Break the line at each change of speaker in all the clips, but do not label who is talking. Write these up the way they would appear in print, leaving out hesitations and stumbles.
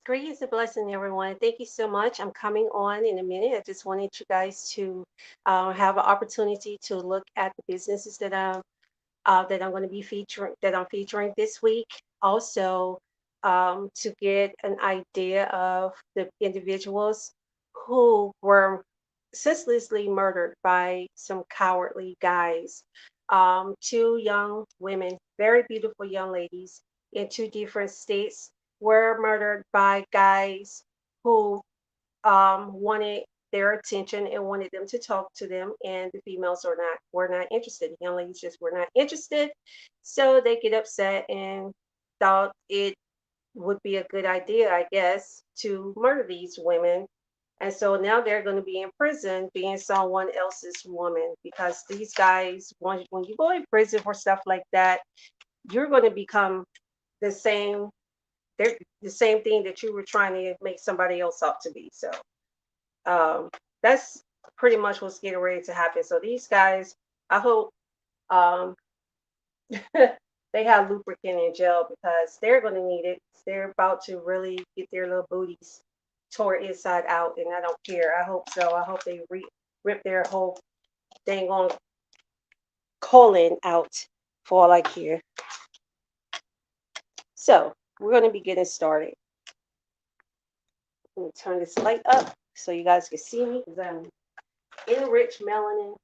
Greetings and blessing, everyone. Thank you so much. I'm coming on in a minute. I just wanted you guys to have an opportunity to look at the businesses that I'm going to be featuring that I'm featuring this week. Also, to get an idea of the individuals who were senselessly murdered by some cowardly guys. Two young women, very beautiful young ladies in two different states, were murdered by guys who wanted their attention and wanted them to talk to them, and the females were not interested. The young ladies just were not interested, so they get upset and thought it would be a good idea, I guess, to murder these women. And so now they're going to be in prison being someone else's woman, because these guys, when you go in prison for stuff like that, you're going to become the same. They're the same thing that you were trying to make somebody else out to be. So um, that's pretty much what's getting ready to happen. So these guys, I hope um, they have lubricant in jail, because they're going to need it. They're about to really get their little booties tore inside out, and I don't care. I hope so. I hope they rip their whole dang on colon out for all I care. So we're going to be getting started. Let me turn this light up so you guys can see me, because I'm enriched melanin,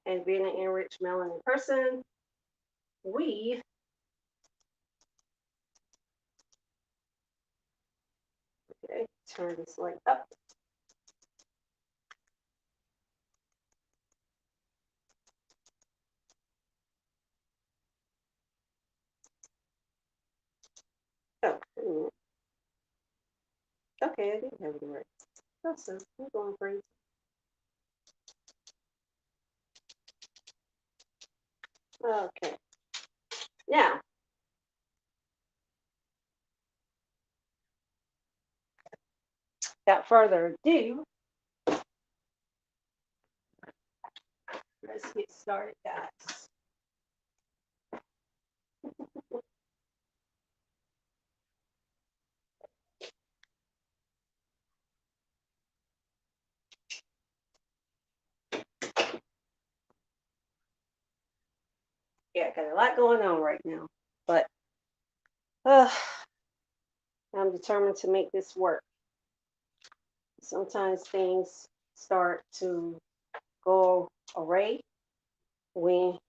and being an enriched melanin person, we okay, turn this light up. Oh, wait a minute. Okay, I didn't have it right. Awesome. I'm going crazy. Okay. Now, without further ado, let's get started, guys. Yeah, got a lot going on right now, but uh, I'm determined to make this work. Sometimes things start to go awry when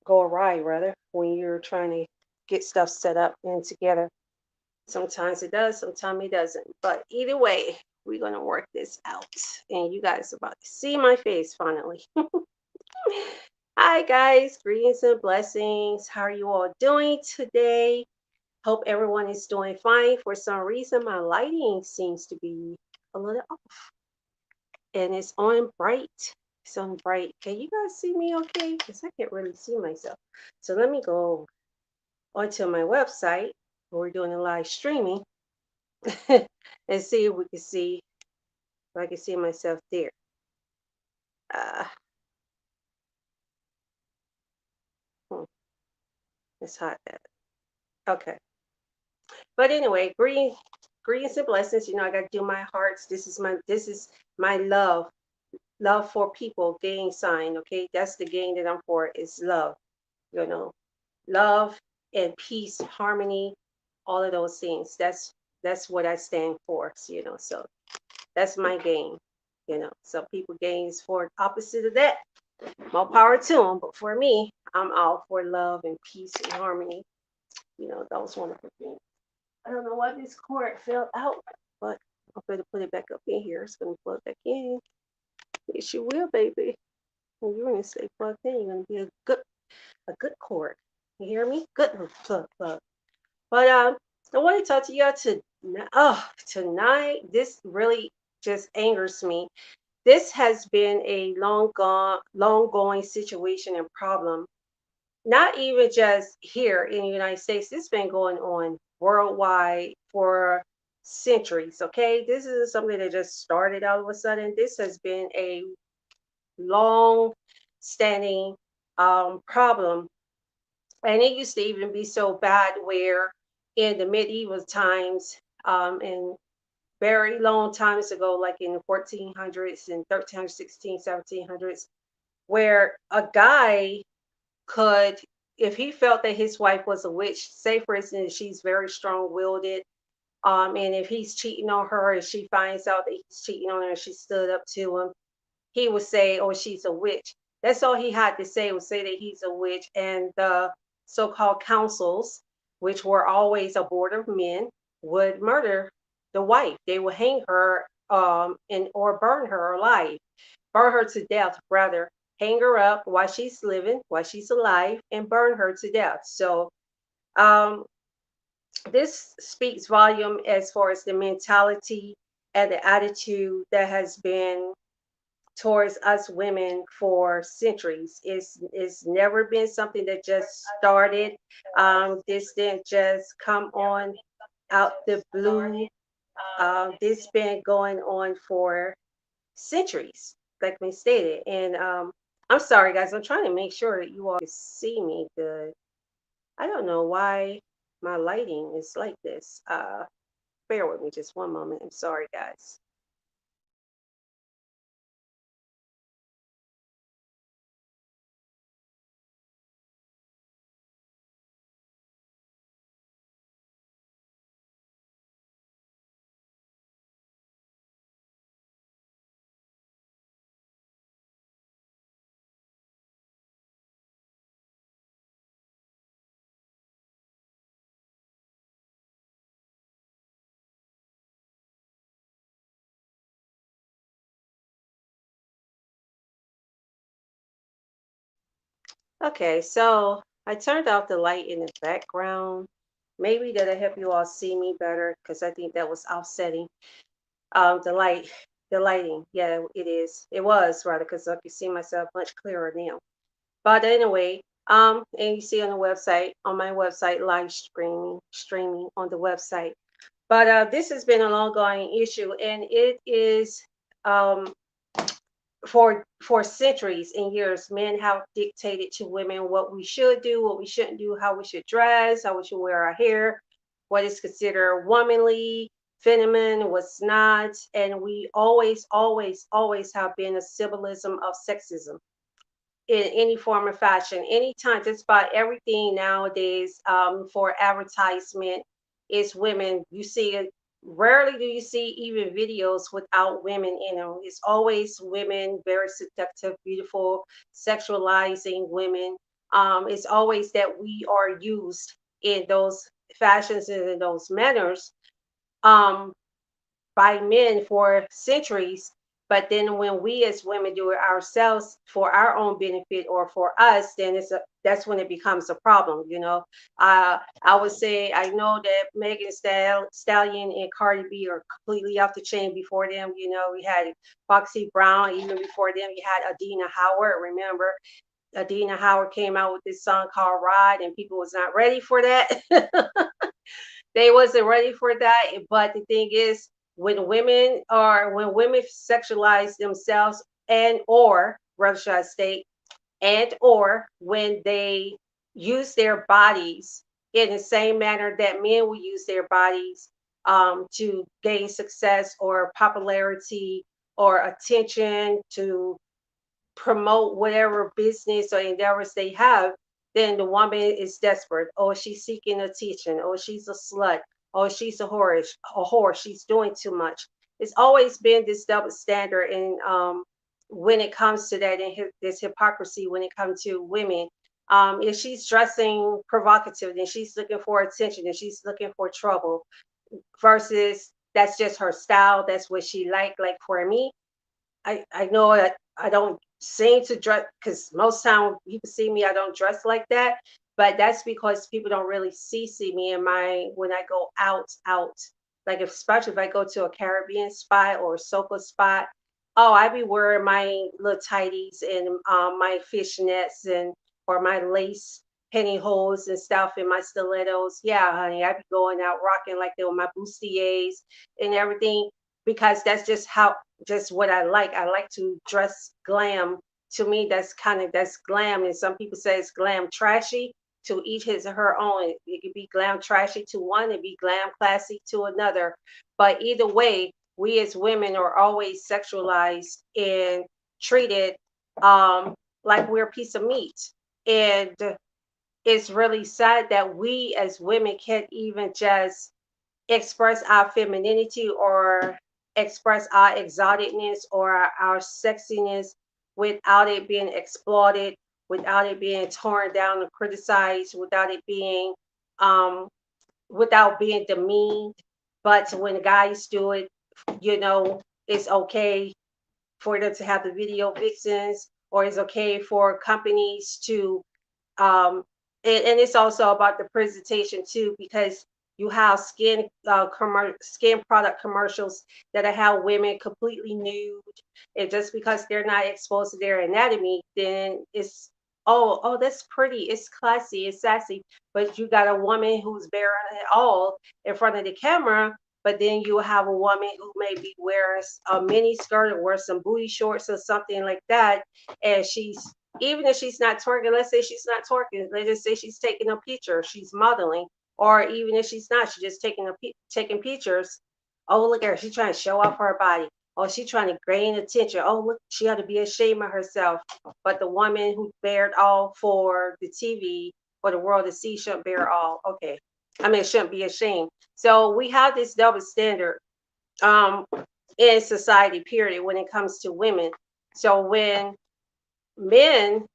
go awry rather when you're trying to get stuff set up and together. Sometimes it does, sometimes it doesn't. But either way, we're gonna work this out. And you guys are about to see my face finally. Hi guys, greetings and blessings. How are you all doing today? Hope everyone is doing fine. For some reason, my lighting seems to be a little off. And it's on bright. It's on bright. Can you guys see me okay? Because I can't really see myself. So let me go onto my website where we're doing a live streaming and see if we can see if I can see myself there. Uh, hmm, it's hot. Okay. But anyway, greetings and blessings. You know, I got to do my hearts. This is my love for people gain sign. Okay, that's the gain that I'm for, is love. You know, love and peace, harmony, all of those things. That's what I stand for. So that's my gain. Some people gains for opposite of that. More power to them. But for me, I'm all for love and peace and harmony. Those wonderful things. I don't know why this cord fell out, but I'm going to put it back up in here. It's going to plug back in. Yes, you will, baby. When you're going to stay plugged in, you're going to be a good cord. You hear me? Good plug. But I want to talk to y'all tonight. This really just angers me. This has been a long going situation and problem. Not even just here in the United States. This has been going on worldwide for centuries. Okay, this isn't something that just started all of a sudden. This has been a long standing problem, and it used to even be so bad where in the medieval times in very long times ago, like in the 1400s and 1300s, 16, 1700s, where a guy could, if he felt that his wife was a witch, say for instance, she's very strong-willed, and if he's cheating on her and she finds out that he's cheating on her and she stood up to him, he would say, "Oh, she's a witch." That's all he had to say, was say that he's a witch, and the so-called councils, which were always a board of men, would murder the wife. They would hang her, and or burn her alive, burn her to death, rather, hang her up while she's living, while she's alive, and burn her to death. So, um, this speaks volume as far as the mentality and the attitude that has been towards us women for centuries. It's never been something that just started. This didn't just come on out the blue. This been going on for centuries, like we stated. And I'm sorry, guys. I'm trying to make sure that you all can see me good. I don't know why my lighting is like this. Bear with me just one moment. I'm sorry, guys. Okay, so I turned off the light in the background. Maybe that'll help you all see me better because I think that was offsetting. The light, the lighting. Yeah, it is. It was rather because I can see myself much clearer now. But anyway, and you see on the website, on my website, live streaming on the website. But this has been an ongoing issue, and it is um, for centuries and years, men have dictated to women what we should do, what we shouldn't do, how we should dress, how we should wear our hair, what is considered womanly, feminine, what's not. And we always, always, always have been a symbolism of sexism in any form or fashion. Anytime, just about everything nowadays, for advertisement is women. You see it. Rarely do you see even videos without women in them. It's always women, very seductive, beautiful, sexualizing women. It's always that we are used in those fashions and in those manners. Um, by men for centuries. But then when we as women do it ourselves for our own benefit or for us, then that's when it becomes a problem, you know. I would say I know that Stallion and Cardi B are completely off the chain before them. You know, we had Foxy Brown, even before them, you had Adina Howard. Remember, Adina Howard came out with this song called Ride, and people was not ready for that. They wasn't ready for that. But the thing is, when women sexualize themselves and or rather should I state, and or when they use their bodies in the same manner that men will use their bodies, to gain success or popularity or attention, to promote whatever business or endeavors they have, then the woman is desperate. Oh, she's seeking attention. Oh, she's a slut. Oh, she's a whore. She's doing too much. It's always been this double standard, and when it comes to that, and this hypocrisy when it comes to women. If she's dressing provocative, then she's looking for attention, and she's looking for trouble. Versus that's just her style. That's what she like. Like for me, I know that I don't seem to dress because most time people see me, I don't dress like that. But that's because people don't really see me in my when I go out. Like especially if I go to a Caribbean spot or a soca spot, oh, I be wearing my little tighties and my fishnets and or my lace pantyhose and stuff and my stilettos. Yeah, honey, I be going out rocking like that with my bustiers and everything because that's just what I like. I like to dress glam. To me, that's glam, and some people say it's glam trashy. To each his or her own. It could be glam trashy to one, it be glam classy to another. But either way, we as women are always sexualized and treated um, like we're a piece of meat. And it's really sad that we as women can't even just express our femininity or express our exoticness or our sexiness without it being exploited, without it being torn down and criticized, um, without being demeaned. But when guys do it, you know, it's okay for them to have the video vixens, or it's okay for companies to and it's also about the presentation too, because you have skin product commercials that have women completely nude, and just because they're not exposed to their anatomy, then it's oh that's pretty, it's classy, it's sassy. But you got a woman who's bearing it all in front of the camera, but then you have a woman who may be wearing a mini skirt or wear some booty shorts or something like that, and she's even if she's not twerking, let's say she's not twerking, let's just say she's taking a picture, she's modeling, or even if she's not, she's just taking pictures. Oh, look at her, she's trying to show off her body. Oh, she's trying to gain attention. Oh, look, she ought to be ashamed of herself. But the woman who bared all for the TV, for the world to see, shouldn't bear all. Okay, I mean, shouldn't be ashamed. So we have this double standard um, in society, period, when it comes to women. So when men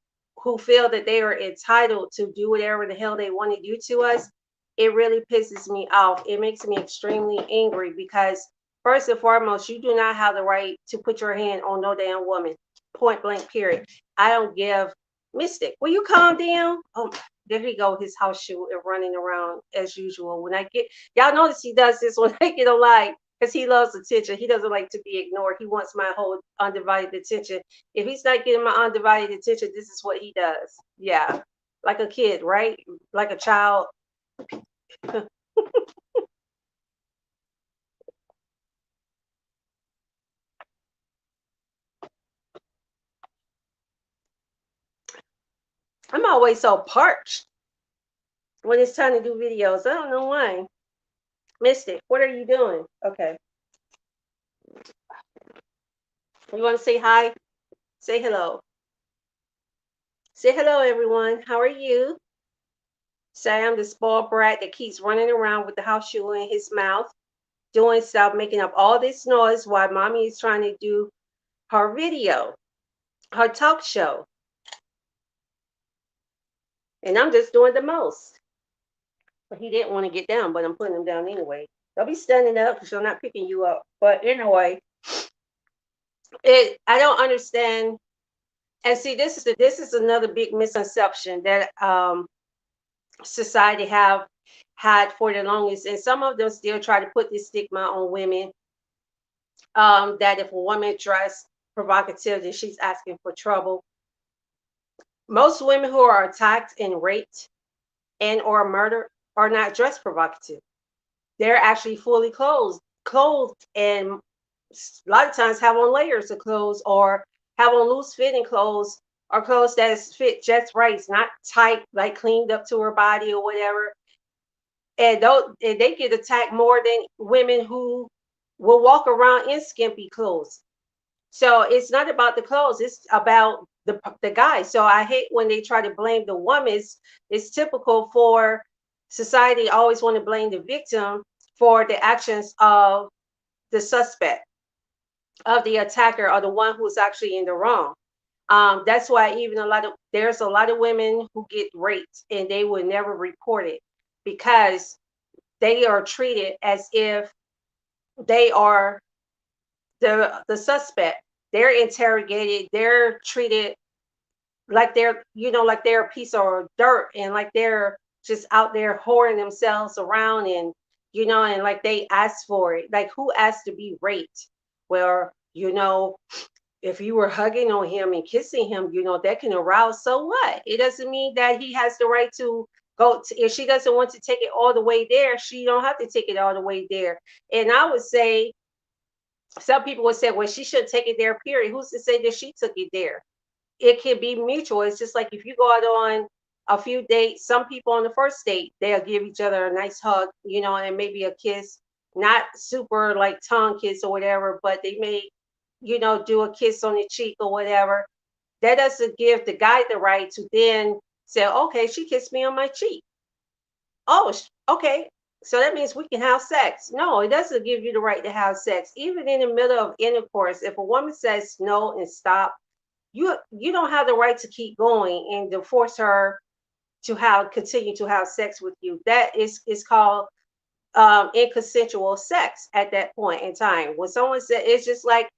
who feel that they are entitled to do whatever the hell they want to do to us, it really pisses me off. It makes me extremely angry because, first and foremost, you do not have the right to put your hand on no damn woman. Point blank, period. I don't give. Mystic, will you calm down? Oh, there he go, his house shoe and running around as usual. When I get, y'all notice he does this when I get a light because he loves attention. He doesn't like to be ignored. He wants my whole undivided attention. If he's not getting my undivided attention, this is what he does. Yeah. Like a kid, right? Like a child. I'm always so parched when it's time to do videos. I don't know why. Mystic, what are you doing? Okay. You want to say hi? Say hello. Say hello, everyone. How are you? Sam, the spoiled brat that keeps running around with the house shoe in his mouth, doing stuff, making up all this noise while mommy is trying to do her video, her talk show. And I'm just doing the most. But he didn't want to get down, but I'm putting him down anyway. Don't be standing up because I'm not picking you up. But anyway, I don't understand. And see, this is another big misconception that society have had for the longest, and some of them still try to put this stigma on women, that if a woman dressed provocative, then she's asking for trouble. Most women who are attacked and raped and or murdered are not dressed provocative. They're actually fully clothed, and a lot of times have on layers of clothes or have on loose fitting clothes or clothes that is fit just right. It's not tight, like cleaned up to her body or whatever. And they get attacked more than women who will walk around in skimpy clothes. So it's not about the clothes; it's about the guy. So I hate when they try to blame the woman. It's typical for society always want to blame the victim for the actions of the suspect, of the attacker, or the one who's actually in the wrong. That's why even there's a lot of women who get raped and they will never report it because they are treated as if they are the suspect. They're interrogated. They're treated like like they're a piece of dirt, and like they're just out there whoring themselves around, and and like they asked for it. Like, who asked to be raped? Well, if you were hugging on him and kissing him, that can arouse. So what? It doesn't mean that he has the right to if she doesn't want to take it all the way there, she don't have to take it all the way there. And I would say, some people would say, well, she should take it there, period. Who's to say that she took it there? It can be mutual. It's just like if you go out on a few dates. Some people on the first date, they'll give each other a nice hug, and maybe a kiss, not super like tongue kiss or whatever, but they may, do a kiss on the cheek or whatever. That doesn't give the guy the right to then say, okay, she kissed me on my cheek. Oh, okay. So that means we can have sex. No, it doesn't give you the right to have sex. Even in the middle of intercourse, if a woman says no and stop, you don't have the right to keep going and to force her to have continue to have sex with you. That is called inconsensual sex at that point in time. When someone said it's just like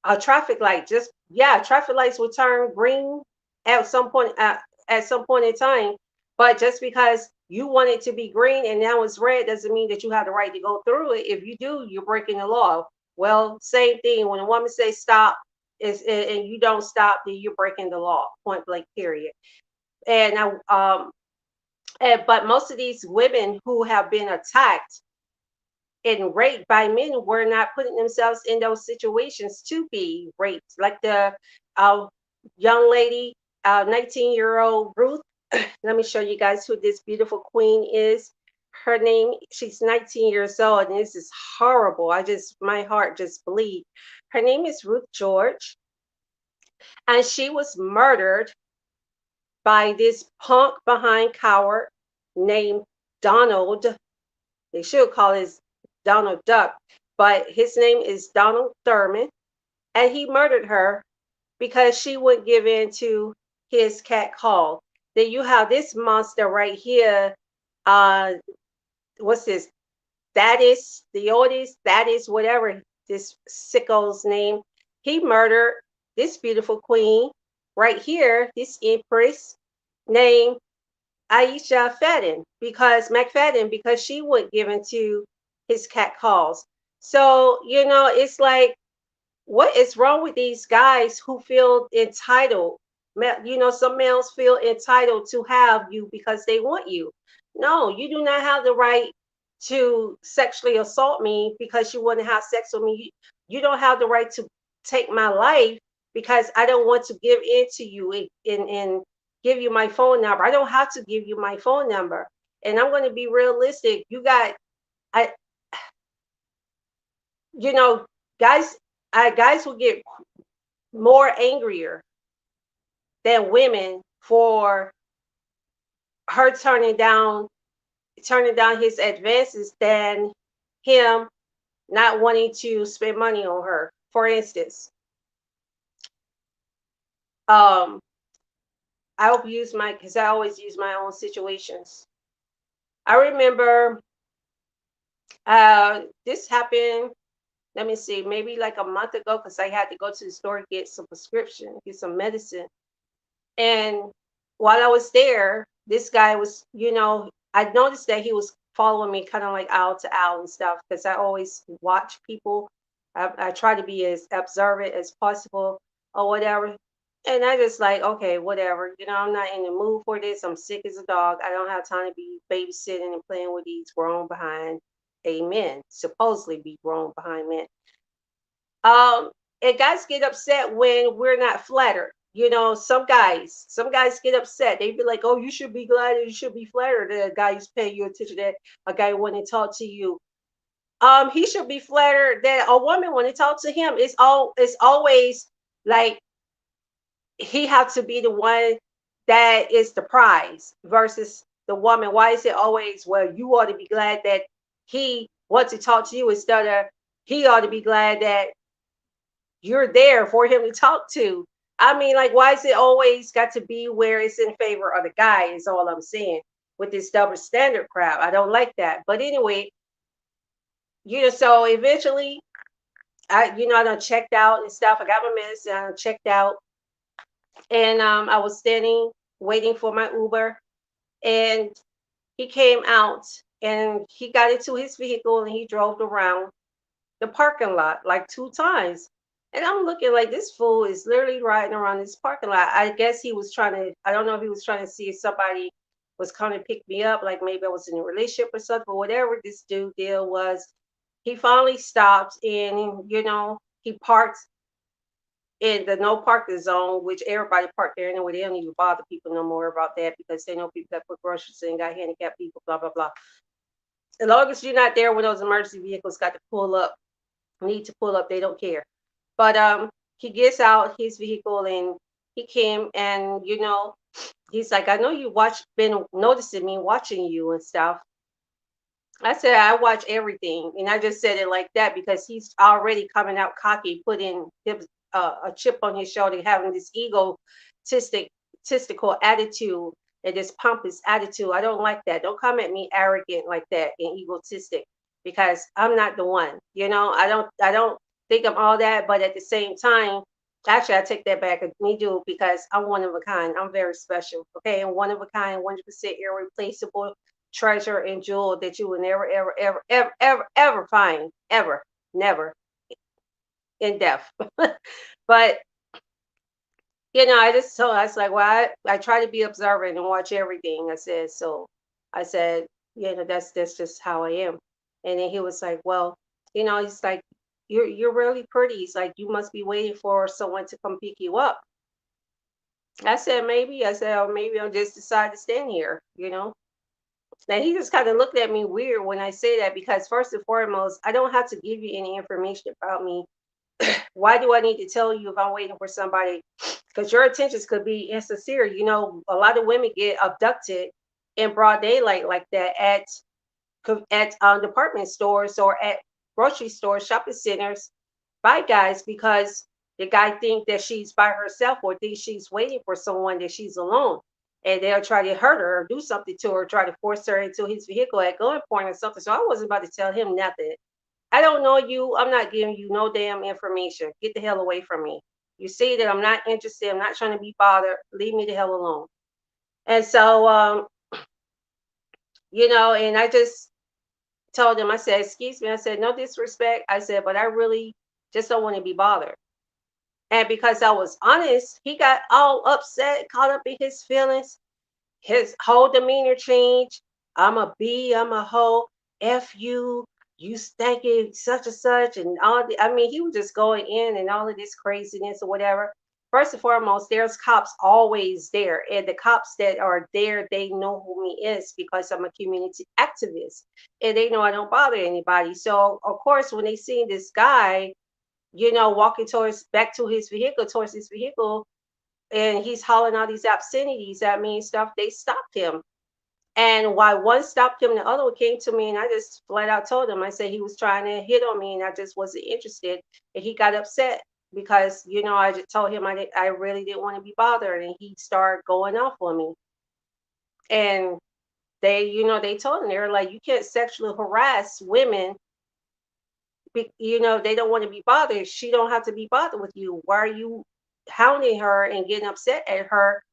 a traffic light, just yeah, traffic lights will turn green at some point at some point in time. But just because you want it to be green and now it's red doesn't mean that you have the right to go through it. If you do, you're breaking the law. Well, same thing. When a woman says stop, and you don't stop, then you're breaking the law. Point blank. Period. And I but most of these women who have been attacked and raped by men were not putting themselves in those situations to be raped. Like the uh, young lady, 19-year-old Ruth. Let me show you guys who this beautiful queen is. Her name, she's 19 years old, and this is horrible. My heart just bleeds. Her name is Ruth George, and she was murdered by this punk behind coward named Donald. They should call his Donald Duck, but his name is Donald Thurman, and he murdered her because she wouldn't give in to his cat call. Then you have this monster right here. Uh, what's this? That is the Otis. That is whatever this sicko's name. He murdered this beautiful queen right here. This empress named Aisha McFadden because she wouldn't give into his cat calls. So, it's like, what is wrong with these guys who feel entitled? Some males feel entitled to have you because they want you. No, you do not have the right to sexually assault me because you want to have sex with me. You don't have the right to take my life because I don't want to give in to you and give you my phone number. I don't have to give you my phone number. And I'm going to be realistic. I, you know, guys, guys will get more angrier than women for her turning down his advances than him not wanting to spend money on her. For instance, um, because I always use my own situations. I remember this happened, let me see, maybe like a month ago, because I had to go to the store to get some prescription, get some medicine. And while I was there, this guy was, I noticed that he was following me kind of like aisle to aisle and stuff because I always watch people. I try to be as observant as possible or whatever. And I just like, okay, whatever. I'm not in the mood for this. I'm sick as a dog. I don't have time to be babysitting and playing with these grown behind amen. Supposedly be grown behind men. Um, and guys get upset when we're not flattered. Some guys get upset. They be like, "Oh, you should be glad and you should be flattered that a guy who's paying you attention, that a guy want to talk to you." He should be flattered that a woman want to talk to him. It's always like he has to be the one that is the prize versus the woman. Why is it always, well, you ought to be glad that he wants to talk to you instead of he ought to be glad that you're there for him to talk to? I mean, like, why is it always got to be where it's in favor of the guy? Is all I'm saying with this double standard crap. I don't like that. But anyway, so eventually, I done checked out and stuff. I got my medicine, I checked out, and I was standing waiting for my Uber, and he came out and he got into his vehicle and he drove around the parking lot like 2 times. And I'm looking like, this fool is literally riding around this parking lot. I guess he was trying to, I don't know if he was trying to see if somebody was coming to pick me up, like maybe I was in a relationship or something, but whatever this dude deal was, he finally stopped and, he parked in the no parking zone, which everybody parked there anyway. They don't even bother people no more about that because they know people that put groceries in, got handicapped people, blah blah blah. As long as you're not there when those emergency vehicles got to pull up, need to pull up, they don't care. But he gets out his vehicle and he came and he's like, I know you been noticing me watching you and stuff. I said I watch everything, and I just said it like that because he's already coming out cocky, putting a chip on his shoulder, having this egotistic, egotistical attitude and this pompous attitude. I don't like that. Don't come at me arrogant like that and egotistic because I'm not the one. I don't think I'm all that, but at the same time, actually, I take that back. Me do because I'm one of a kind. I'm very special. Okay, I'm one of a kind, 100% irreplaceable treasure and jewel that you will never, ever, ever, ever, ever, ever find, ever, never in depth. But I just told I was like, well, I try to be observant and watch everything. I said, so I said, that's just how I am. And then he was like, well, he's like, you're really pretty. He's like, you must be waiting for someone to come pick you up. I said, maybe. I said, oh, maybe I'll just decide to stand here. Now he just kind of looked at me weird when I say that because first and foremost, I don't have to give you any information about me. Why do I need to tell you if I'm waiting for somebody? Because your intentions could be insincere. A lot of women get abducted in broad daylight like that at department stores or at grocery stores, shopping centers by guys because the guy think that she's by herself or thinks she's waiting for someone, that she's alone. And they'll try to hurt her or do something to her, try to force her into his vehicle at gunpoint or something. So I wasn't about to tell him nothing. I don't know you. I'm not giving you no damn information. Get the hell away from me. You see that I'm not interested. I'm not trying to be bothered. Leave me the hell alone. And so, and I just told him, I said, excuse me. I said, no disrespect. I said, but I really just don't want to be bothered. And because I was honest, he got all upset, caught up in his feelings. His whole demeanor changed. I'm a B, I'm a hoe, F you stanky such and such, and I mean, he was just going in and all of this craziness or whatever. First and foremost, there's cops always there, and the cops that are there, they know who me is because I'm a community activist, and they know I don't bother anybody. So of course, when they see this guy, walking towards his vehicle, and he's hollering all these obscenities at me and stuff, they stopped him. And while one stopped him, the other one came to me, and I just flat out told him, I said he was trying to hit on me, and I just wasn't interested. And he got upset because, I just told him I really didn't want to be bothered, and he started going off on me. And they told him, they were like, you can't sexually harass women. They don't want to be bothered. She don't have to be bothered with you. Why are you hounding her and getting upset at her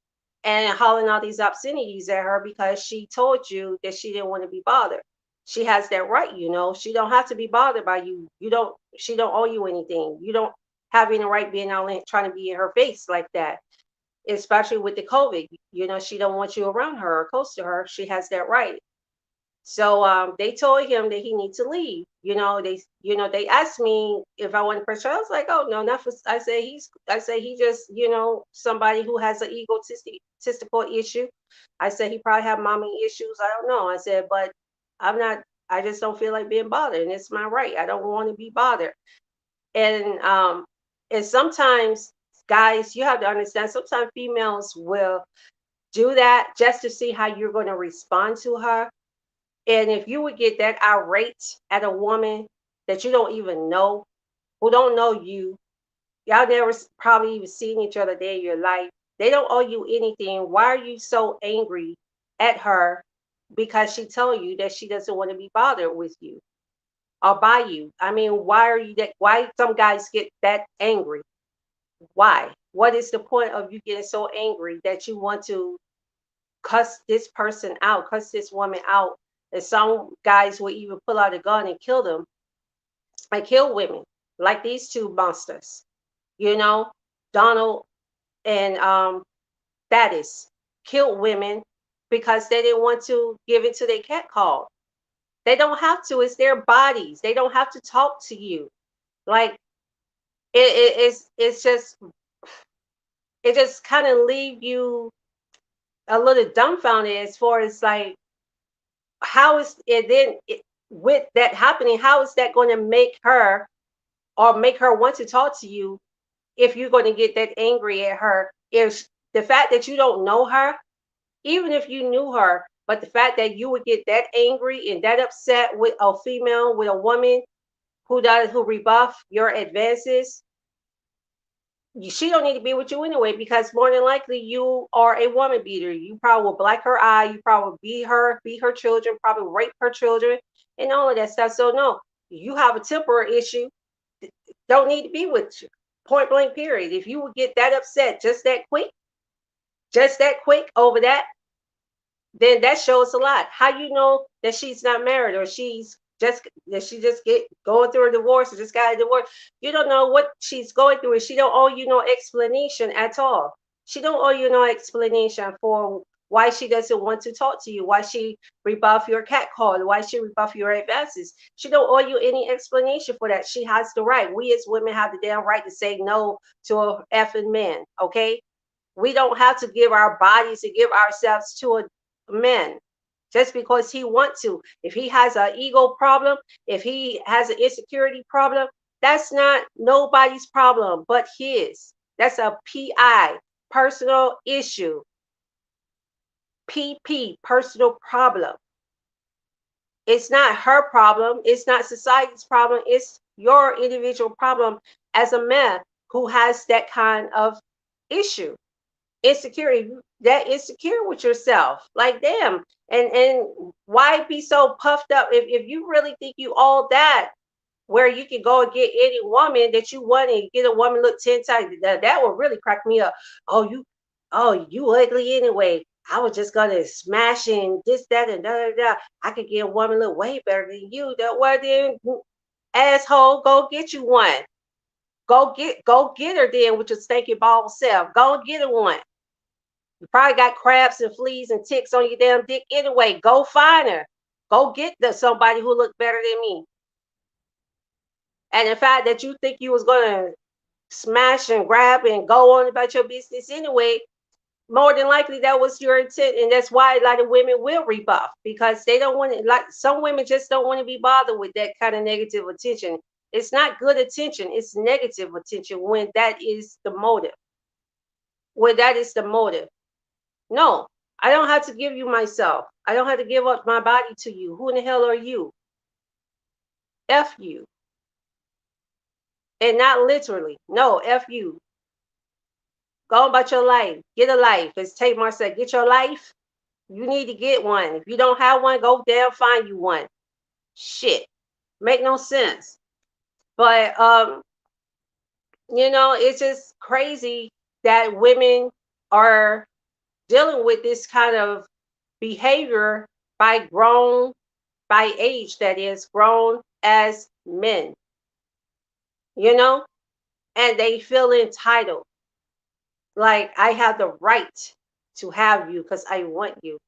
and hollering all these obscenities at her because she told you that she didn't want to be bothered? She has that right. She don't have to be bothered by you. She don't owe you anything. You don't have any right being out trying to be in her face like that, especially with the COVID. She don't want you around her or close to her. She has that right. So they told him that he needs to leave. They asked me if I wanted to pressure. I was like, oh no, not for. I say he just somebody who has an egotistical issue. I said he probably have mommy issues. I don't know. I said, but I'm not. I just don't feel like being bothered, and it's my right. I don't want to be bothered. And sometimes guys, you have to understand. Sometimes females will do that just to see how you're going to respond to her. And if you would get that irate at a woman that you don't even know, who don't know you, y'all never probably even seen each other day in your life. They don't owe you anything. Why are you so angry at her because she told you that she doesn't want to be bothered with you or by you? I mean, why are you that? Why some guys get that angry? Why? What is the point of you getting so angry that you want to cuss this person out, cuss this woman out? And some guys will even pull out a gun and kill them and kill women, like these two monsters, Donald and Thaddeus killed women because they didn't want to give it to their cat call. They don't have to. It's their bodies. They don't have to talk to you. Like it's just it just kind of leave you a little dumbfounded as far as like how is it then with that happening, how is that going to make her or make her want to talk to you if you're going to get that angry at her? If the fact that you don't know her, even if you knew her, but the fact that you would get that angry and that upset with a female, with a woman who rebuff your advances, she don't need to be with you anyway, because more than likely you are a woman beater. You probably will black her eye, you probably beat her children, probably rape her children, and all of that stuff. So no, you have a temper issue, don't need to be with you. Point blank period. If you would get that upset just that quick over that, then that shows a lot. How you know that she's not married, or she just get going through a divorce or just got a divorce? You don't know what she's going through, and she don't owe you no explanation at all. She don't owe you no explanation for why she doesn't want to talk to you, why she rebuff your cat call, why she rebuff your advances. She don't owe you any explanation for that. She has the right. We as women have the damn right to say no to a effing man. Okay, we don't have to give our bodies and give ourselves to a man just because he wants to. If he has an ego problem, if he has an insecurity problem, that's not nobody's problem but his. That's a PI, personal issue. PP, personal problem. It's not her problem. It's not society's problem. It's your individual problem as a man who has that kind of issue. Insecurity, that insecure with yourself, like damn. And why be so puffed up if you really think you all that, where you can go and get any woman that you want and get a woman look 10 times? That would really crack me up. Oh you ugly anyway, I was just gonna smash in this, that, and da da da. I could get a woman look way better than you. That well then, asshole, go get you one. Go get her then with your stinky ball self. Go get her one. You probably got crabs and fleas and ticks on your damn dick anyway. Go find her. Go get somebody who look better than me. And the fact that you think you was gonna smash and grab and go on about your business anyway, more than likely that was your intent, and that's why a lot of women will rebuff, because they don't want to. Like some women just don't want to be bothered with that kind of negative attention. It's not good attention; it's negative attention when that is the motive. When that is the motive. No, I don't have to give you myself. I don't have to give up my body to you. Who in the hell are you? F you. And not literally. No, F you. Go about your life. Get a life. As Tamar said, get your life. You need to get one. If you don't have one, go down, find you one. Shit. Make no sense. But it's just crazy that women are dealing with this kind of behavior by age, that is, grown as men, you know, and they feel entitled. Like, I have the right to have you because I want you.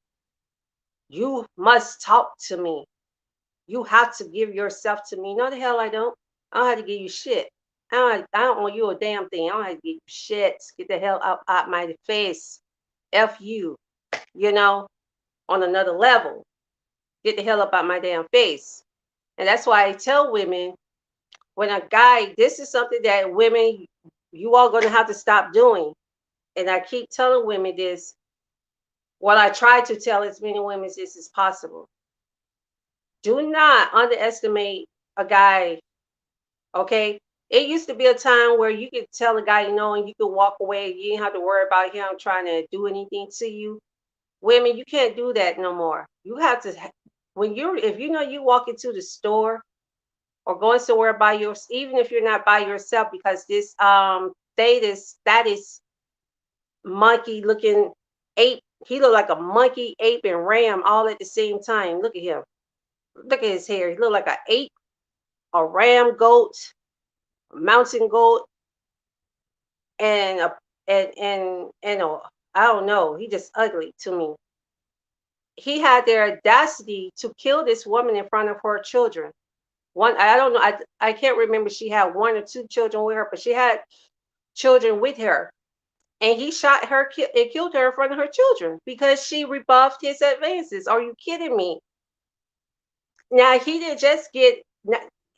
You must talk to me. You have to give yourself to me. No, the hell I don't. I don't have to give you shit. I don't owe you a damn thing. I don't have to give you shit. Get the hell out my face. F you, on another level. Get the hell up out my damn face. And that's why I tell women, when a guy, this is something that women, you all going to have to stop doing. And I keep telling women this. What I try to tell as many women as this is possible. Do not underestimate a guy, okay? It used to be a time where you could tell a guy no and you could walk away. You didn't have to worry about him trying to do anything to you. Women, you can't do that no more. You have to, if you walk into the store or going somewhere by yourself, even if you're not by yourself, because this that is monkey looking ape, he looked like a monkey, ape, and ram all at the same time. Look at him. Look at his hair. He looked like an ape, a ram goat, a mountain goat, and I don't know. He just ugly to me. He had the audacity to kill this woman in front of her children. One, I don't know. I can't remember. She had one or two children with her, but she had children with her. and he shot her and killed her in front of her children because she rebuffed his advances. Are you kidding me? Now he didn't just get.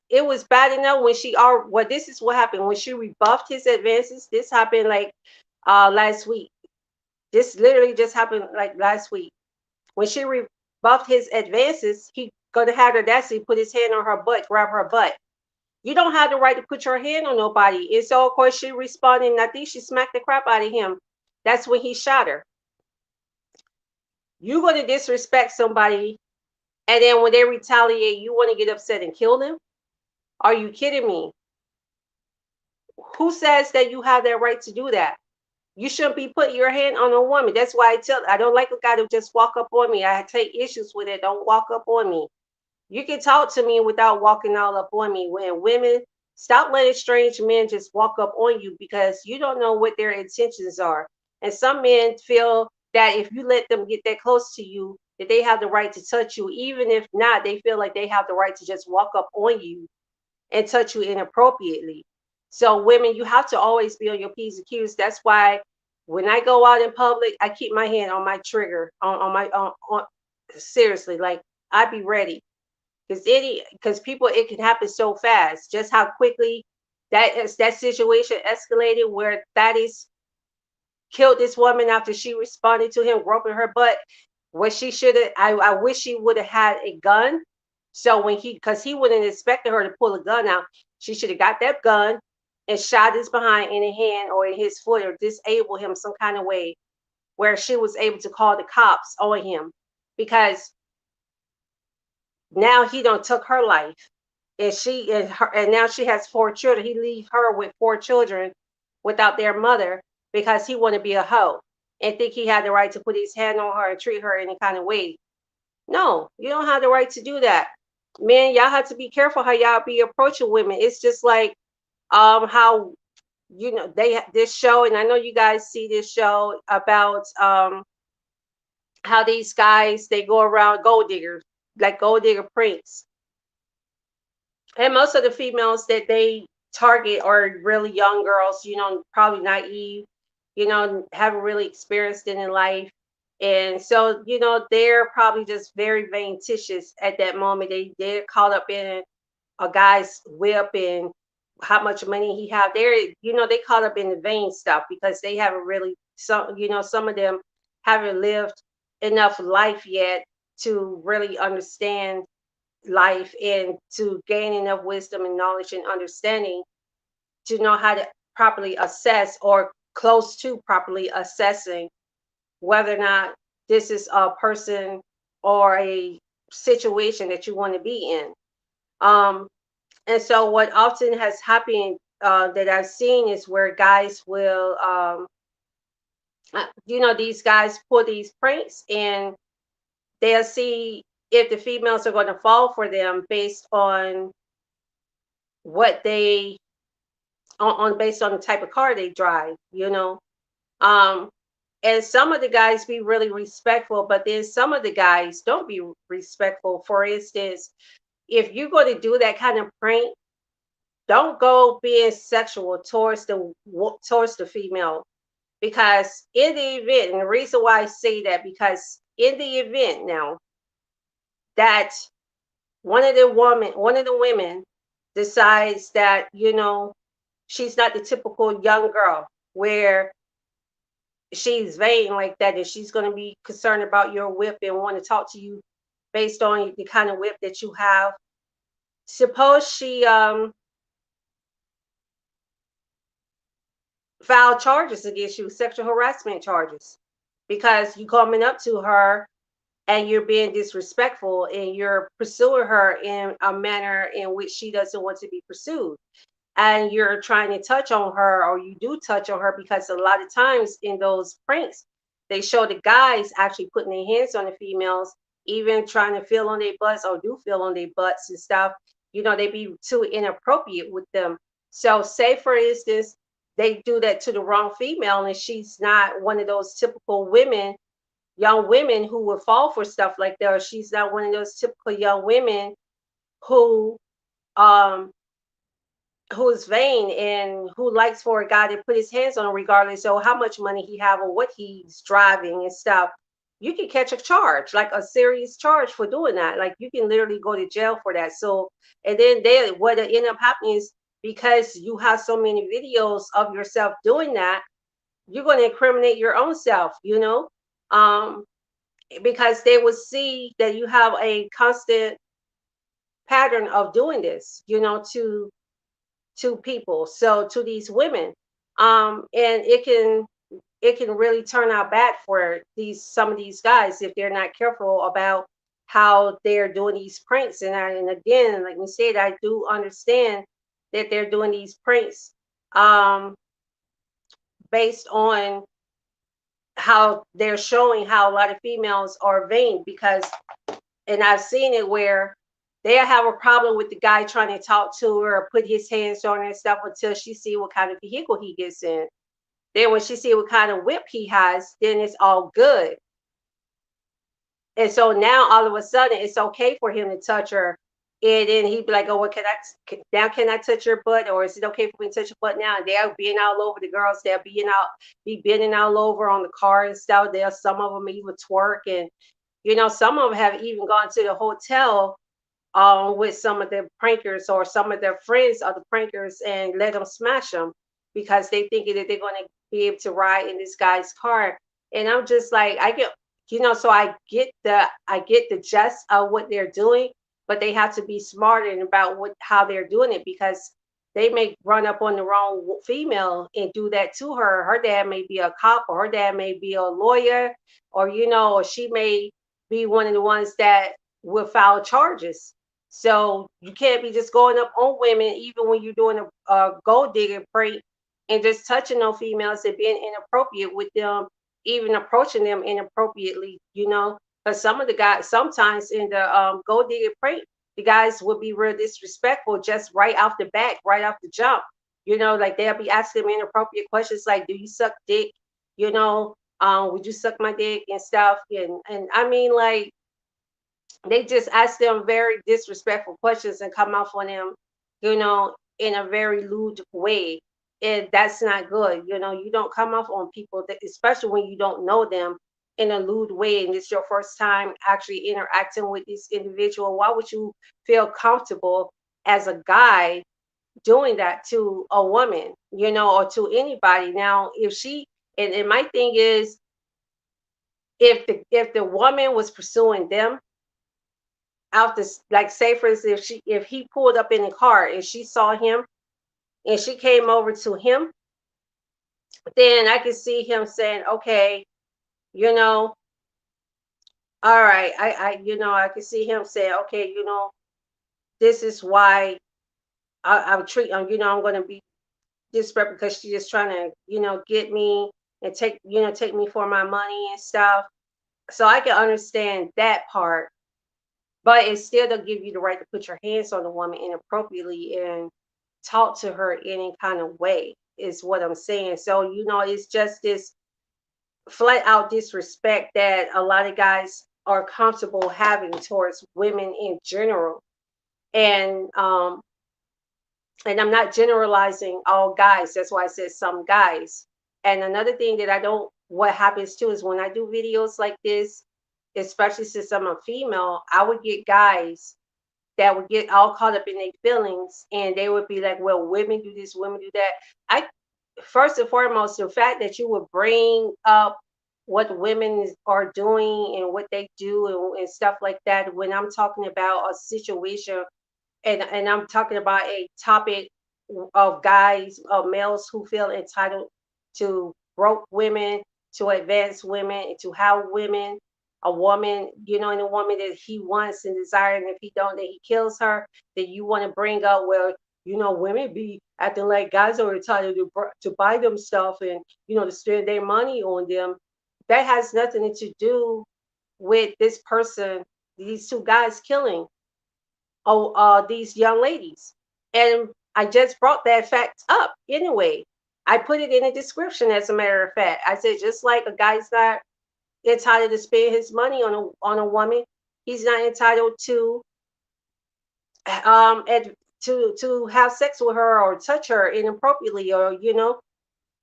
It was bad enough when she are. Well, this is what happened when she rebuffed his advances. This happened like last week. This literally just happened like last week. When she rebuffed his advances, he gonna have the audacity put his hand on her butt, grab her butt. You don't have the right to put your hand on nobody. And so of course she responded, and I think she smacked the crap out of him. That's when he shot her. You gonna disrespect somebody, and then when they retaliate, you want to get upset and kill them? Are you kidding me? Who says that you have that right to do that? You shouldn't be putting your hand on a woman. That's why I don't like a guy to just walk up on me. I take issues with it. Don't walk up on me. You can talk to me without walking all up on me. When women, stop letting strange men just walk up on you because you don't know what their intentions are. And some men feel that if you let them get that close to you, that they have the right to touch you. Even if not, they feel like they have the right to just walk up on you and touch you inappropriately. So women, you have to always be on your P's and Q's. That's why when I go out in public, I keep my hand on my trigger, on my on seriously, like I be ready. Because people, it can happen so fast. Just how quickly that situation escalated where that is killed this woman after she responded to him groping her butt. What she should have, I wish she would have had a gun. So when because he wouldn't have expected her to pull a gun out, she should have got that gun and shot his behind in the hand or in his foot or disable him some kind of way where she was able to call the cops on him because now he don't took her life and she and her and now she has 4 children. He leave her with 4 children without their mother because he want to be a hoe and think he had the right to put his hand on her and treat her any kind of way. No, you don't have the right to do that. Man, y'all have to be careful how y'all be approaching women. It's just like how they this show, and I know you guys see this show about how these guys they go around gold diggers, like gold digger pranks. And most of the females that they target are really young girls, probably naive, haven't really experienced it in life. And so, they're probably just very vain-ticious at that moment. They're caught up in a guy's whip and how much money he have. They caught up in the vain stuff because they haven't really some of them haven't lived enough life yet to really understand life and to gain enough wisdom and knowledge and understanding to know how to properly assess or close to properly assessing whether or not this is a person or a situation that you want to be in. And so what often has happened that I've seen is where guys will, these guys pull these pranks and they'll see if the females are going to fall for them based on what they on based on the type of car they drive. um and some of the guys be really respectful, but then some of the guys don't be respectful. For instance, if you're going to do that kind of prank, don't go being sexual towards the female, because in the event, and the reason why I say that, because in the event now that one of the women decides that she's not the typical young girl where she's vain like that, and she's going to be concerned about your whip and want to talk to you based on the kind of whip that you have. Suppose she filed charges against you, sexual harassment charges, because you coming up to her and you're being disrespectful and you're pursuing her in a manner in which she doesn't want to be pursued, and you're trying to touch on her, or you do touch on her, because a lot of times in those pranks they show the guys actually putting their hands on the females, even trying to feel on their butts or do feel on their butts and stuff. They be too inappropriate with them. So say for instance they do that to the wrong female and she's not one of those typical women, young women who would fall for stuff like that, or she's not one of those typical young women who um who is vain and who likes for a guy to put his hands on him regardless of how much money he have or what he's driving and stuff, you can catch a charge, like a serious charge for doing that. Like you can literally go to jail for that. So, and then they, what end up happening is, because you have so many videos of yourself doing that, you're going to incriminate your own self, um, because they will see that you have a constant pattern of doing this, to people, so to these women, and it can really turn out bad for these some of these guys if they're not careful about how they're doing these pranks. And again, like we said, I do understand that they're doing these pranks, um, based on how they're showing how a lot of females are vain, because, and I've seen it where they have a problem with the guy trying to talk to her or put his hands on her and stuff until she see what kind of vehicle he gets in. Then when she see what kind of whip he has, then it's all good. And so now all of a sudden it's okay for him to touch her. And then he'd be like, "Oh, what now can I touch your butt? Or is it okay for me to touch your butt now?" And they're being all over the girls. They're be bending all over on the car and stuff. There, some of them even twerk, and some of them have even gone to the hotel, with some of the prankers or some of their friends of the prankers, and let them smash them because they thinking that they're going to be able to ride in this guy's car. And I'm just like, I get, so I get the gist of what they're doing, but they have to be smarter about how they're doing it, because they may run up on the wrong female and do that to her. Her dad may be a cop, or her dad may be a lawyer, or or she may be one of the ones that will file charges. So you can't be just going up on women, even when you're doing a gold digger prank, and just touching on females and being inappropriate with them, even approaching them inappropriately. Because some of the guys, sometimes in the gold digger prank, the guys will be real disrespectful just right off the bat, right off the jump. Like they'll be asking them inappropriate questions like, "Do you suck dick?" Would you suck my dick and stuff? And I mean, like, they just ask them very disrespectful questions and come off on them, in a very lewd way. And that's not good. You don't come off on people, that, especially when you don't know them, in a lewd way, and it's your first time actually interacting with this individual. Why would you feel comfortable as a guy doing that to a woman, or to anybody? Now, if she, and my thing is, if the woman was pursuing them out this, like, say for instance, if he pulled up in the car and she saw him and she came over to him, then I could see him saying, "Okay, you know all right, I could see him saying, "Okay, this is why I'm treat I'm going to be disrespectful, because she's just trying to get me and take me for my money and stuff." So I can understand that part. But it still doesn't give you the right to put your hands on a woman inappropriately and talk to her any kind of way, is what I'm saying. So, it's just this flat out disrespect that a lot of guys are comfortable having towards women in general. And and I'm not generalizing all guys. That's why I said some guys. And another thing that I don't, what happens too, is when I do videos like this, especially since I'm a female, I would get guys that would get all caught up in their feelings, and they would be like, "Well, women do this, women do that." I First and foremost, the fact that you would bring up what are doing and what they do, and stuff like that, when I'm talking about a situation, and I'm talking about a topic of guys, of males who feel entitled to broke women, to advance women, and to have women, a woman, and a woman that he wants and desires, and if he don't, then he kills her. Then you want to bring up, well, women be acting like guys are entitled to buy them stuff, and to spend their money on them. That has nothing to do with this person, these two guys killing these young ladies. And I just brought that fact up anyway. I put it in the description, as a matter of fact. I said, just like a guy's not entitled to spend his money on a woman, he's not entitled to to have sex with her or touch her inappropriately, or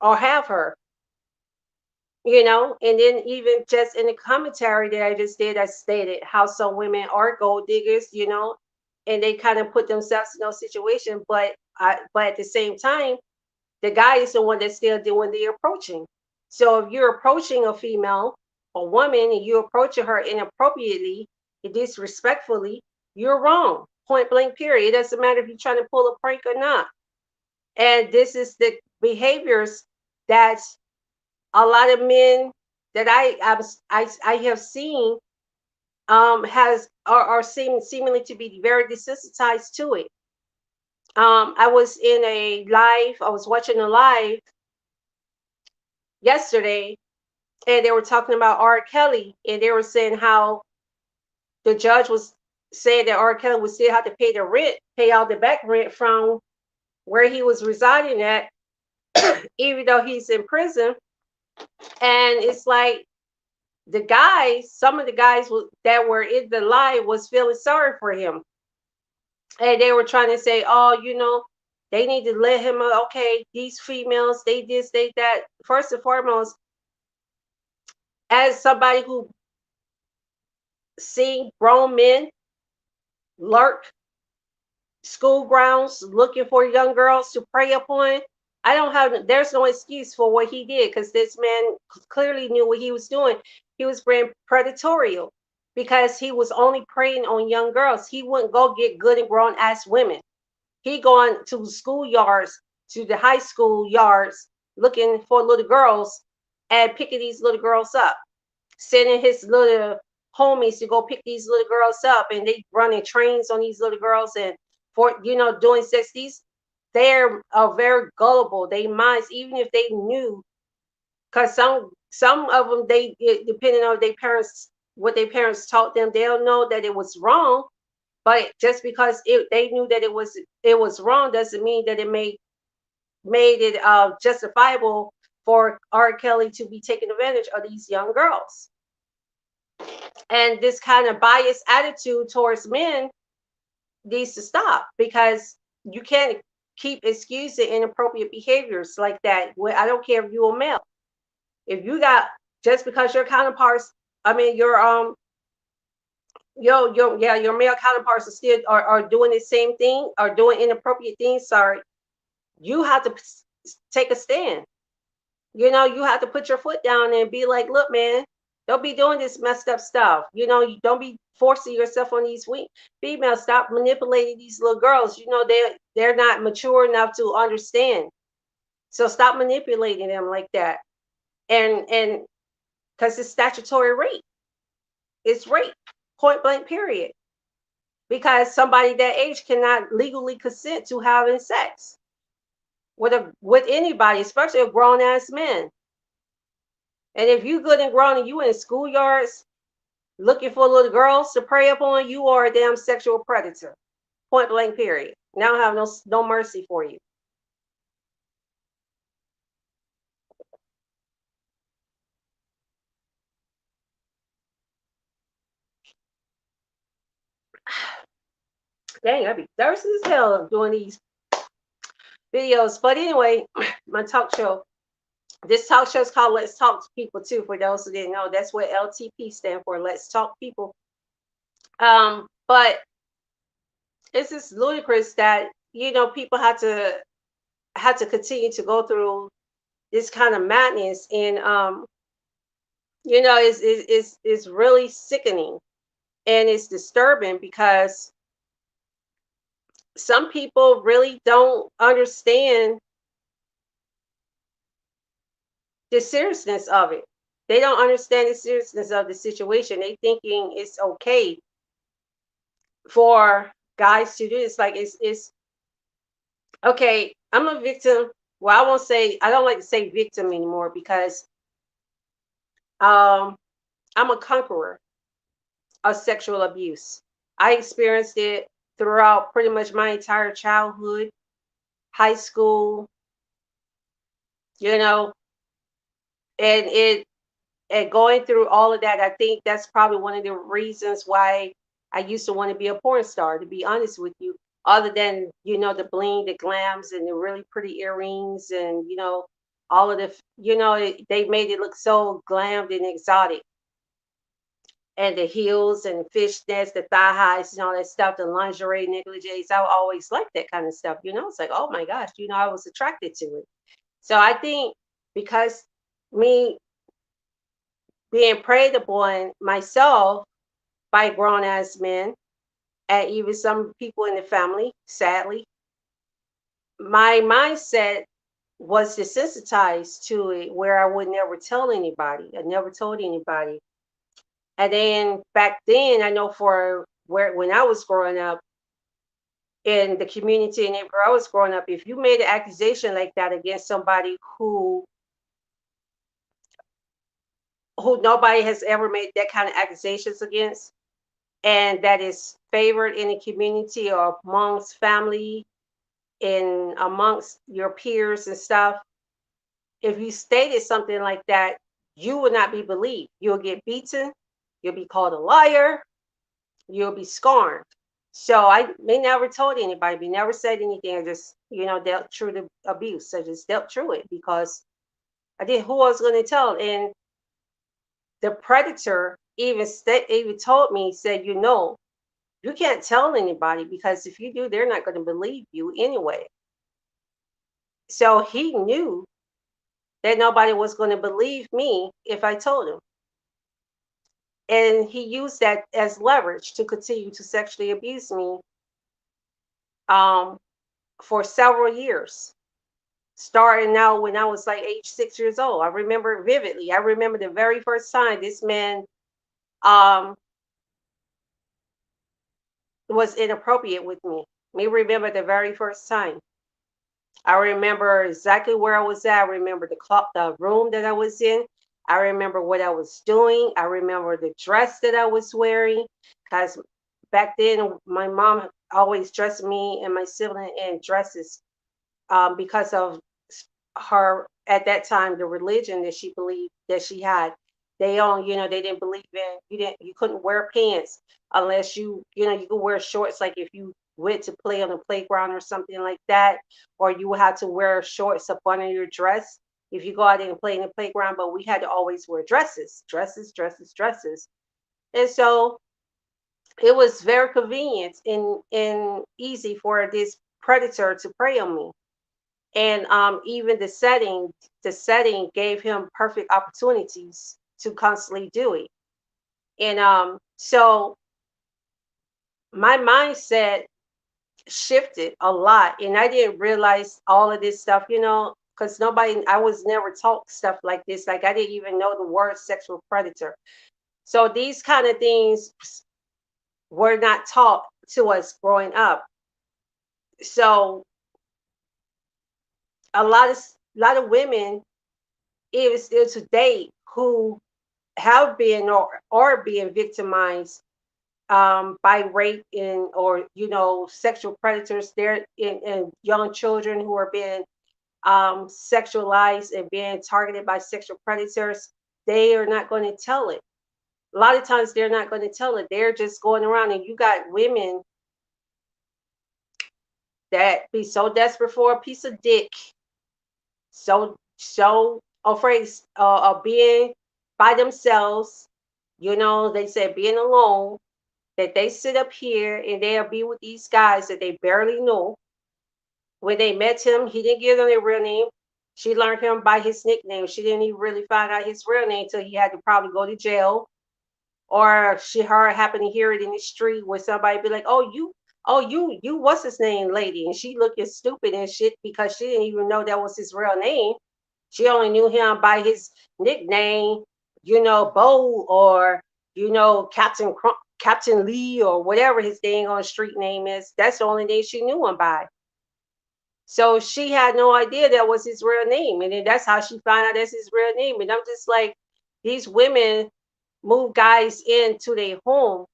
or have her, and then even just in the commentary that I just did, I stated how some women are gold diggers, and they kind of put themselves in those situations, but at the same time, the guy is the one that's still doing the approaching. So if you're approaching a female, a woman, and you're approaching her inappropriately and disrespectfully, you're wrong. Point blank, period. It doesn't matter if you're trying to pull a prank or not. And this is the behaviors that a lot of men that I have seen has are seemingly to be very desensitized to it. I was in a live, I was watching a live yesterday, and they were talking about R. Kelly, and they were saying how the judge was saying that R. Kelly would still have to pay the rent, pay all the back rent from where he was residing at, even though he's in prison. And it's like the guys, some of the guys that were in the live was feeling sorry for him, and they were trying to say, oh, they need to let him. Okay, these females, they this, they that. First and foremost, as somebody who seen grown men lurk school grounds looking for young girls to prey upon, there's no excuse for what he did, because this man clearly knew what he was doing. He was being predatorial because he was only preying on young girls. He wouldn't go get good and grown ass women. He going to school yards, to the high school yards, looking for little girls and picking these little girls up, sending his little homies to go pick these little girls up, and they running trains on these little girls, and for doing sex. They're very gullible. They minds, even if they knew, because some of them, depending on their parents, what their parents taught them, they'll know that it was wrong. But just because they knew that it was wrong, doesn't mean that it made it justifiable for R. Kelly to be taking advantage of these young girls. And this kind of biased attitude towards men needs to stop, because you can't keep excusing inappropriate behaviors like that. I don't care if you're a male. If you got, just because your counterparts, I mean your male counterparts are still are doing the same thing, are doing inappropriate things, sorry, you have to take a stand. You have to put your foot down and be like, look, man, don't be doing this messed up stuff. You don't be forcing yourself on these weak females. Stop manipulating these little girls. They're not mature enough to understand. So stop manipulating them like that. And because it's statutory rape. It's rape. Point blank, period. Because somebody that age cannot legally consent to having sex with anybody, especially a grown ass man. And if you good and grown and you in schoolyards looking for little girls to prey upon, you are a damn sexual predator. Point blank, period. Now I have no mercy for you. Dang, I'd be thirsty as hell doing these videos. But anyway, my talk show. This talk show is called Let's Talk to People too. For those who didn't know, that's what LTP stand for. Let's Talk People. But it's just ludicrous that people had to continue to go through this kind of madness, and it's really sickening, and it's disturbing, because some people really don't understand the seriousness of it. They don't understand the seriousness of the situation. They thinking it's okay for guys to do this. Like it's okay. I'm a victim. Well, I don't like to say victim anymore, because I'm a conqueror of sexual abuse. I experienced it throughout pretty much my entire childhood, high school, you know, and going through all of that. I think that's probably one of the reasons why I used to want to be a porn star, to be honest with you. other than the bling, the glams, and the really pretty earrings, and all of they made it look so glammed and exotic, and the heels and the fishnets, the thigh highs, and all that stuff, the lingerie, negligees. I always liked that kind of stuff. It's like, oh my gosh, I was attracted to it. So I think because me being preyed upon myself by grown ass men, and even some people in the family, sadly, my mindset was desensitized to it where I would never tell anybody. I never told anybody. And then back then, I know for where when I was growing up in the community and where I was growing up, if you made an accusation like that against somebody who nobody has ever made that kind of accusations against, and that is favored in the community or amongst family and amongst your peers and stuff, if you stated something like that, you will not be believed. You'll get beaten, you'll be called a liar, you'll be scorned. So they never told anybody, we never said anything. I just, dealt through the abuse. I just dealt through it because I did. Who was going to tell? And the predator even told me, said, you can't tell anybody because if you do, they're not going to believe you anyway. So he knew that nobody was going to believe me if I told him. And he used that as leverage to continue to sexually abuse me um, for several years, starting out when I was like age 6 years old. I remember vividly. I remember the very first time this man um, was inappropriate with me. Me remember the very first time. I remember exactly where I was at. I remember the room that I was in. I remember what I was doing. I remember the dress that I was wearing. Because back then, my mom always dressed me and my sibling in dresses because of her, at that time, the religion that she believed that she had. They didn't believe in, you couldn't wear pants unless you could wear shorts, like if you went to play on the playground or something like that, or you had to wear shorts up under your dress if you go out and play in the playground. But we had to always wear dresses, dresses, dresses, dresses. And so it was very convenient and easy for this predator to prey on me. And even the setting gave him perfect opportunities to constantly do it. And so my mindset shifted a lot, and I didn't realize all of this stuff, because I was never taught stuff like this. Like, I didn't even know the word sexual predator. So these kind of things were not taught to us growing up. So a lot of women, even still today, who have been or are being victimized by rape or sexual predators. They're in young children who are being sexualized and being targeted by sexual predators. They are not going to tell it. A lot of times they're not going to tell it. They're just going around, and you got women that be so desperate for a piece of dick, so afraid of being by themselves. They said being alone, that they sit up here and they'll be with these guys that they barely know. When they met him, he didn't give them their real name. She learned him by his nickname. She didn't even really find out his real name until he had to probably go to jail, or her happened to hear it in the street where somebody be like, "Oh, you, what's his name, lady?" And she looking stupid and shit because she didn't even know that was his real name. She only knew him by his nickname, Bo, or Captain Lee, or whatever his dang on street name is. That's the only name she knew him by. So she had no idea that was his real name. And then that's how she found out that's his real name. And I'm just like, these women move guys into their home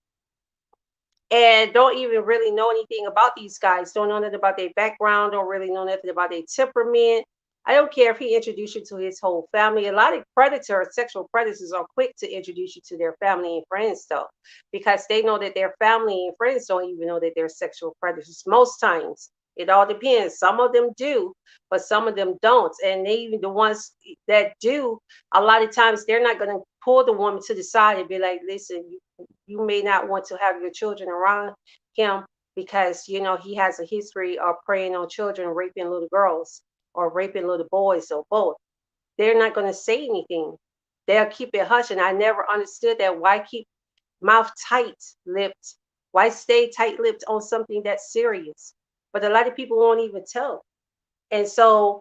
and don't even really know anything about these guys, don't know nothing about their background, don't really know nothing about their temperament. I don't care if he introduced you to his whole family. A lot of predators, sexual predators, are quick to introduce you to their family and friends, though, because they know that their family and friends don't even know that they're sexual predators. Most times, it all depends. Some of them do, but some of them don't. And they, even the ones that do, a lot of times they're not going to pull the woman to the side and be like, "Listen, you may not want to have your children around him because he has a history of preying on children, raping little girls." Or raping little boys or both. They're not going to say anything. They'll keep it hush. And I never understood that. Why keep mouth tight lipped? Why stay tight lipped on something that's serious? But a lot of people won't even tell. And so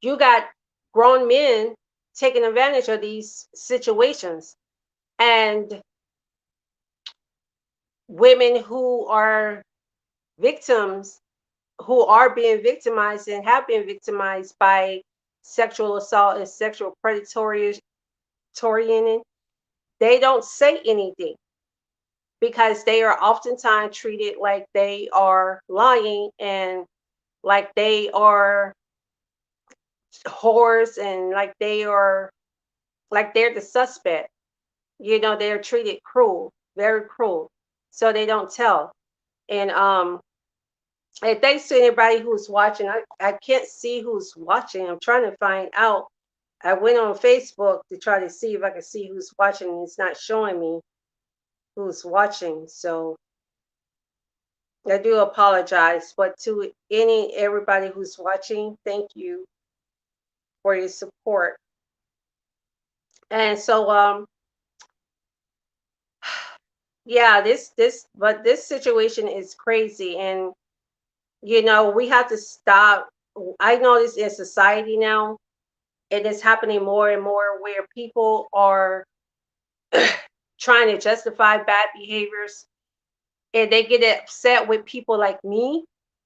you got grown men taking advantage of these situations, and women who are victims, who are being victimized and have been victimized by sexual assault and sexual predatory, they don't say anything because they are oftentimes treated like they are lying and like they are whores and like they're the suspect. They're treated cruel, very cruel. So they don't tell. And thanks to anybody who's watching. I can't see who's watching. I'm trying to find out. I went on Facebook to try to see if I could see who's watching, and it's not showing me who's watching. So I do apologize. But to everybody who's watching, thank you for your support. And so yeah, this situation is crazy, and we have to stop. I notice in society now, it is happening more and more where people are trying to justify bad behaviors, and they get upset with people like me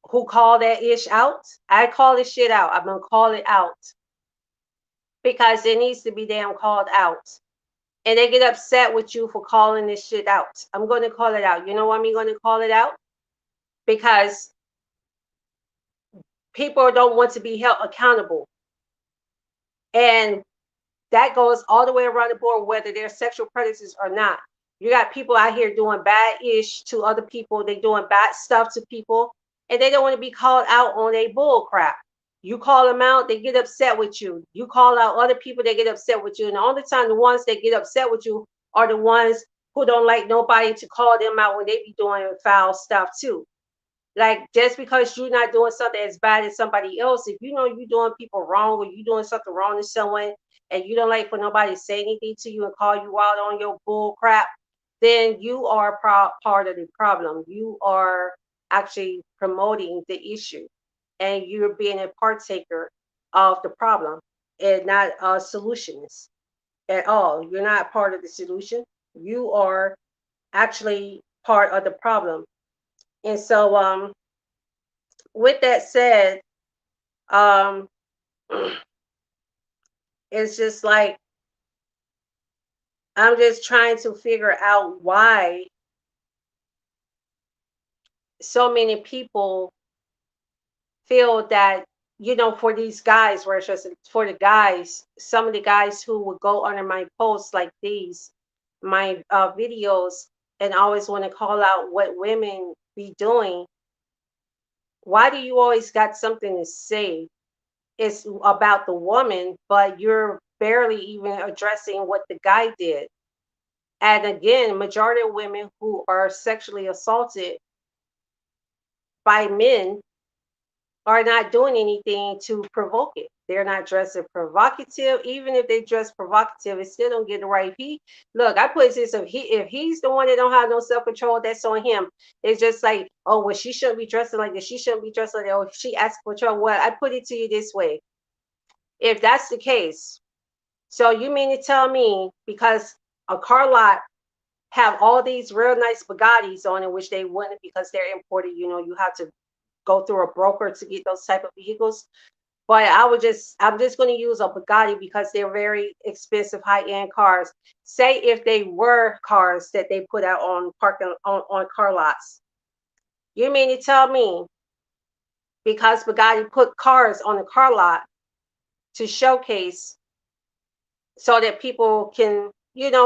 who call that ish out. I call this shit out. I'm gonna call it out because it needs to be damn called out. And they get upset with you for calling this shit out. I'm gonna call it out. You know why I'm gonna call it out? Because people don't want to be held accountable. And that goes all the way around the board, whether they're sexual predators or not. You got people out here doing bad ish to other people. They doing bad stuff to people, and they don't want to be called out on a bull crap. You call them out, they get upset with you. You call out other people, they get upset with you. And the only time the ones that get upset with you are the ones who don't like nobody to call them out when they be doing foul stuff too. Like, just because you're not doing something as bad as somebody else, if you know you're doing people wrong or you're doing something wrong to someone and you don't like for nobody to say anything to you and call you out on your bull crap, then you are part of the problem. You are actually promoting the issue, and you're being a partaker of the problem and not a solutionist at all. You're not part of the solution. You are actually part of the problem. And so with that said, um it's just like I'm just trying to figure out why so many people feel that, for these guys, where it's just for the guys, some of the guys who would go under my posts like these, my videos, and always want to call out what women be doing. Why do you always got something to say? It's about the woman, but you're barely even addressing what the guy did. And again, majority of women who are sexually assaulted by men are not doing anything to provoke it. They're not dressing provocative. Even if they dress provocative, it still don't get it right. Look, I put this, if he's the one that don't have no self-control, that's on him. It's just like, oh, well, she shouldn't be dressing like this. She shouldn't be dressing like that. Or she asks for trouble. Well, I put it to you this way. If that's the case, so you mean to tell me because a car lot have all these real nice Bugattis on it, which they wouldn't because they're imported, you have to go through a broker to get those type of vehicles. But I'm just going to use a Bugatti because they're very expensive high-end cars. Say if they were cars that they put out on parking on car lots. You mean to tell me because Bugatti put cars on the car lot to showcase so that people can,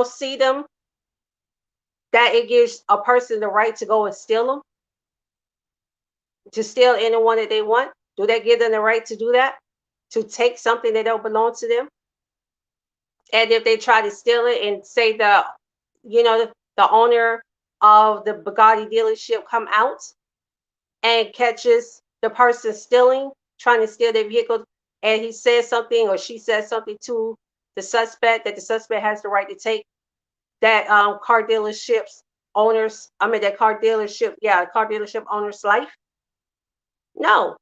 see them, that it gives a person the right to go and steal them, to steal anyone that they want? Do that give them the right to do that? To take something that don't belong to them? And if they try to steal it and say the owner of the Bugatti dealership come out and catches the person stealing, trying to steal their vehicle, and he says something or she says something to the suspect, that the suspect has the right to take that car dealership's owners, I mean that car dealership owner's life? No.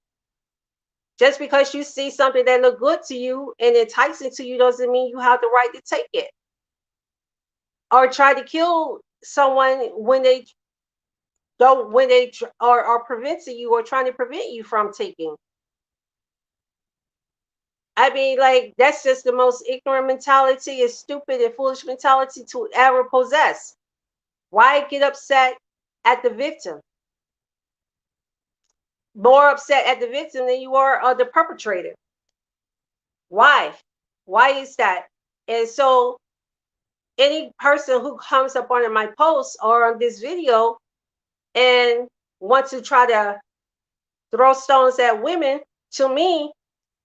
Just because you see something that look good to you and enticing to you doesn't mean you have the right to take it. Or try to kill someone when they don't, are preventing you or trying to prevent you from taking. I mean, like, that's just the most ignorant mentality and stupid and foolish mentality to ever possess. Why get upset at the victim? More upset at the victim than you are the perpetrator. Why? Why is that? And so, any person who comes up under my post or on this video and wants to try to throw stones at women, to me,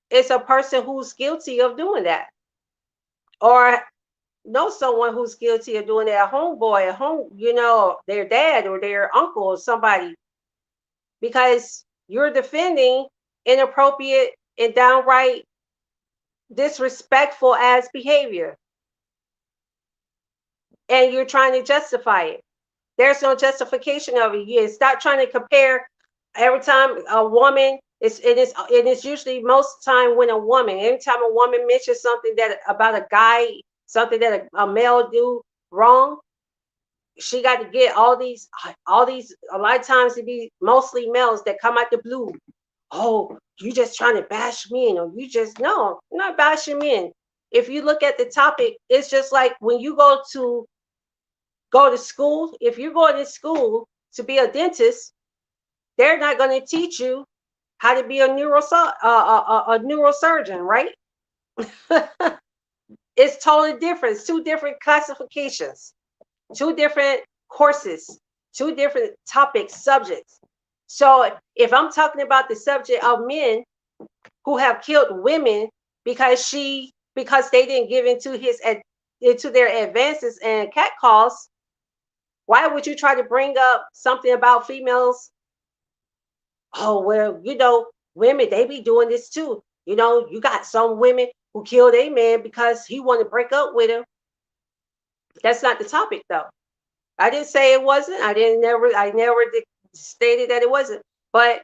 it's a person who's guilty of doing that. Or know someone who's guilty of doing that, a homeboy, their dad or their uncle or somebody, because you're defending inappropriate and downright disrespectful as behavior, and you're trying to justify it. There's no justification of it. You stop trying to compare. Every time a woman, it's usually most time when a woman, anytime a woman mentions something that about a guy, something that a male do wrong, she got to get all these. A lot of times it be mostly males that come out the blue. Oh, you just trying to bash men, or you just, no, I'm not bashing men. If you look at the topic, it's just like when you go to school. If you're going to school to be a dentist, they're not going to teach you how to be a neurosurgeon, right? It's totally different. It's two different classifications, two different courses, two different topics, subjects. So if I'm talking about the subject of men who have killed women because they didn't give into their advances and catcalls, why would you try to bring up something about females? Oh, well, women, they be doing this too. You got some women who killed a man because he wanted to break up with him. That's not the topic, though. I didn't say it wasn't. I never stated that it wasn't. But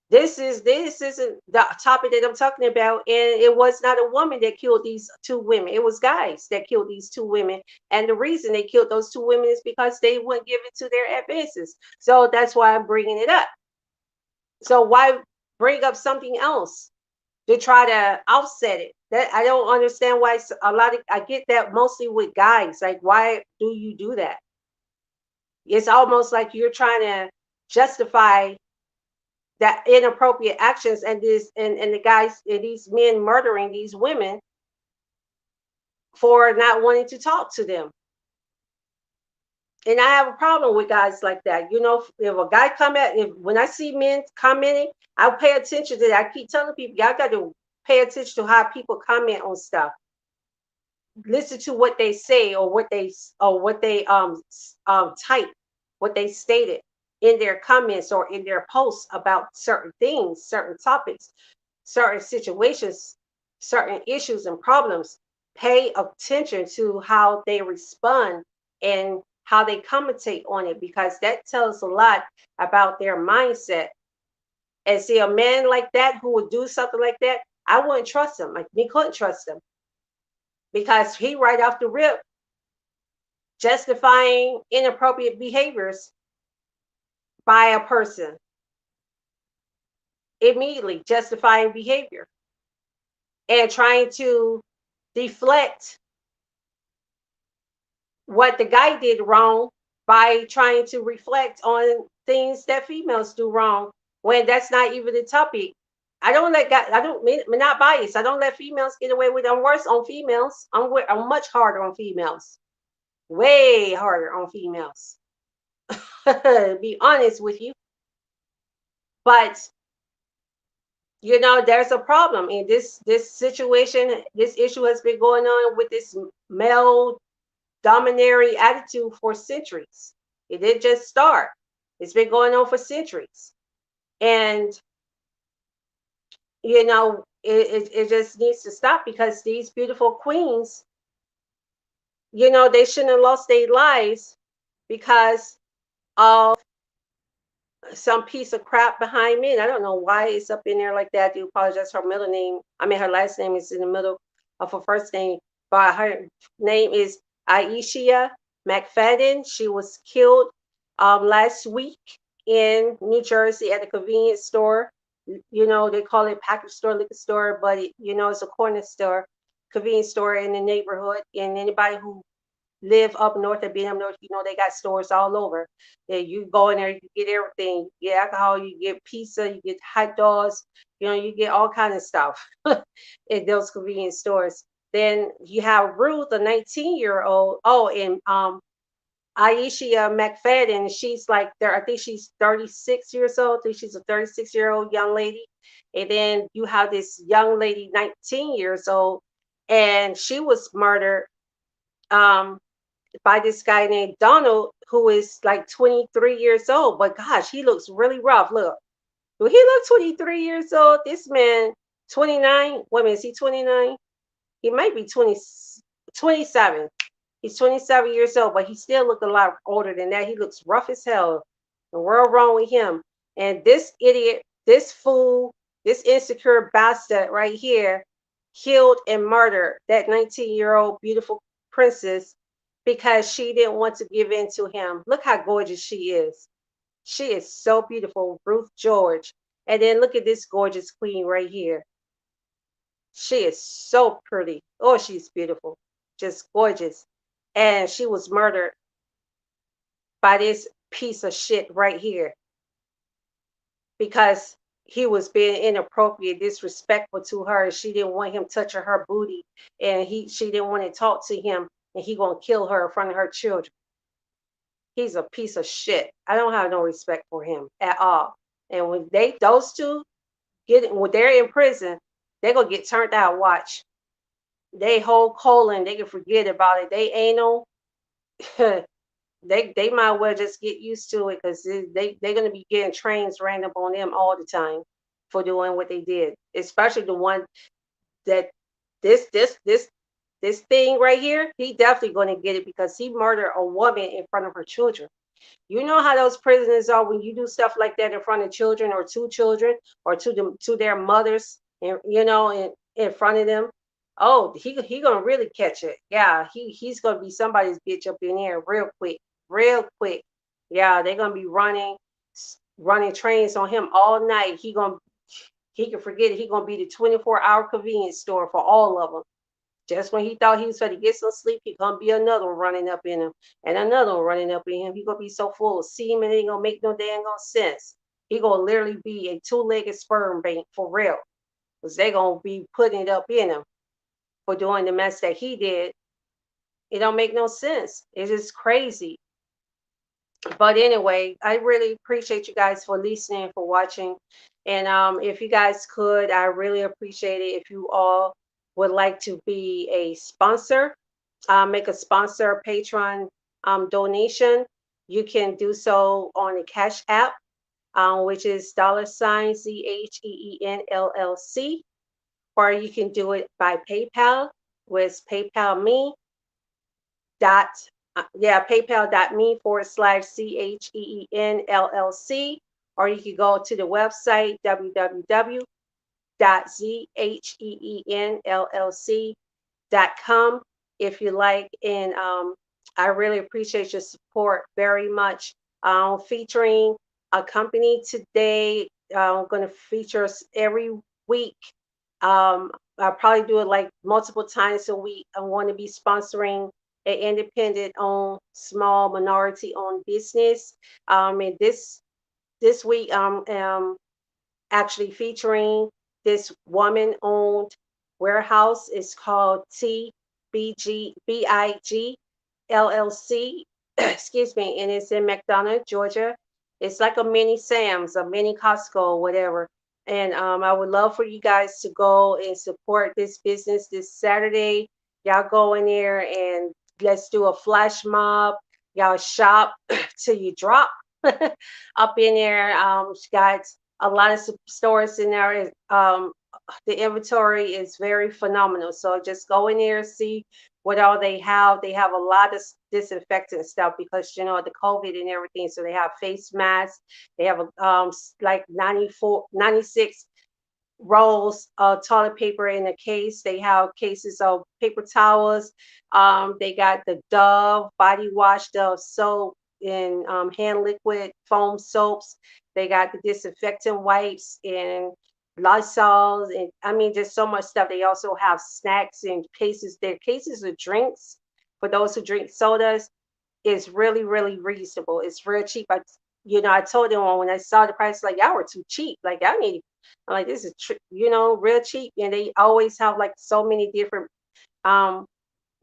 this isn't the topic that I'm talking about. And it was not a woman that killed these two women. It was guys that killed these two women. And the reason they killed those two women is because they wouldn't give it to their advances. So that's why I'm bringing it up. So why bring up something else to try to offset it? That I don't understand why I get that mostly with guys. Like, why do you do that? It's almost like you're trying to justify that inappropriate actions and the guys and these men murdering these women for not wanting to talk to them. And I have a problem with guys like that. If a guy when I see men commenting, I pay attention to that. I keep telling people, y'all got to pay attention to how people comment on stuff. Listen to what they say or what they type, what they stated in their comments or in their posts about certain things, certain topics, certain situations, certain issues and problems. Pay attention to how they respond and how they commentate on it, because that tells a lot about their mindset. And see, a man like that who would do something like that, I wouldn't trust him. Like, me couldn't trust him, because he right off the rip justifying inappropriate behaviors by a person, immediately justifying behavior and trying to deflect what the guy did wrong by trying to reflect on things that females do wrong when that's not even the topic. I don't let guys. I don't mean I'm not biased. I don't let females get away with it. I'm worse on females. I'm much harder on females. Way harder on females. Be honest with you, but there's a problem in this situation. This issue has been going on with this male domineering attitude for centuries. It didn't just start. It's been going on for centuries, and it just needs to stop because these beautiful queens, they shouldn't have lost their lives because of some piece of crap behind me. And I don't know why it's up in there like that. I do apologize. Her middle name, I mean, her last name is in the middle of her first name, but her name is Aisha McFadden. She was killed last week in New Jersey at a convenience store. They call it package store, liquor store, but it's a corner store, convenience store in the neighborhood. And anybody who live up north and being up north, they got stores all over. Yeah, you go in there, you get everything. You get alcohol, you get pizza, you get hot dogs, you get all kind of stuff in those convenience stores. Then you have Ruth, a 19-year-old. Oh, and Aisha McFadden, she's like there. I think she's 36 years old. I think she's a 36-year-old young lady. And then you have this young lady, 19 years old, and she was murdered. Um, by this guy named Donald, who is like 23 years old. But gosh, he looks really rough. Look, do he look 23 years old? This man, 29. Wait a minute, is he 29? He might be 20, 27. He's 27 years old, but he still looked a lot older than that. He looks rough as hell. The world wrong with him. And this idiot, this fool, this insecure bastard right here killed and murdered that 19-year-old beautiful princess because she didn't want to give in to him. Look how gorgeous she is. She is so beautiful, Ruth George. And then look at this gorgeous queen right here. She is so pretty. Oh, she's beautiful. Just gorgeous. And she was murdered by this piece of shit right here because he was being inappropriate, disrespectful to her. She didn't want him touching her booty, and she didn't want to talk to him, and he gonna kill her in front of her children. He's a piece of shit. I don't have no respect for him at all. And when those two when they're in prison, they're gonna get turned out. Watch. They whole colon, they can forget about it. They anal. they might well just get used to it because they're gonna be getting trains ran up on them all the time for doing what they did. Especially the one that this this this this thing right here, he definitely gonna get it because he murdered a woman in front of her children. You know how those prisoners are when you do stuff like that in front of children or to children or to their mothers and in front of them. Oh, he gonna really catch it. Yeah, he's gonna be somebody's bitch up in here real quick, real quick. Yeah, they're gonna be running trains on him all night. He can forget it. He gonna be the 24-hour convenience store for all of them. Just when he thought he was going to get some sleep, he gonna be another one running up in him, and another one running up in him. He gonna be so full of semen, it ain't gonna make no dang on sense. He gonna literally be a two-legged sperm bank for real, because they gonna be putting it up in him for doing the mess that he did. It don't make no sense. It's just crazy. But anyway, I really appreciate you guys for listening, for watching, and if you guys could, I really appreciate it if you all would like to be a sponsor, make a sponsor Patreon donation. You can do so on the Cash App, which is $ZHEENLLC, or you can do it by PayPal with PayPal me dot paypal.me/CHEENLLC, or you can go to the website www.ZHEENLLC.com if you like. And I really appreciate your support very much. Featuring a company today. I'm going to feature every week. I'll probably do it like multiple times a week. I want to be sponsoring an independent owned, small minority owned business. And this week, actually featuring this woman-owned warehouse. It's called TBG LLC, excuse me, and it's in McDonough, Georgia. It's like a mini Sam's, a mini Costco, whatever. And I would love for you guys to go and support this business this Saturday. Y'all go in there and let's do a flash mob. Y'all shop till you drop up in there. She got a lot of stores in there. The inventory is very phenomenal. So just go in there, see what all they have. They have a lot of disinfectant stuff because you know the COVID and everything. So they have face masks. They have like 94, 96 rolls of toilet paper in a case. They have cases of paper towels. They got the Dove body wash, Dove soap, and hand liquid foam soaps. They got the disinfectant wipes and Lysol, and I mean, just so much stuff. They also have snacks and cases. Their cases of drinks for those who drink sodas is really, really reasonable. It's real cheap. I told them when I saw the price, like y'all were too cheap. Like I need, I'm like this is, real cheap. And they always have like so many different um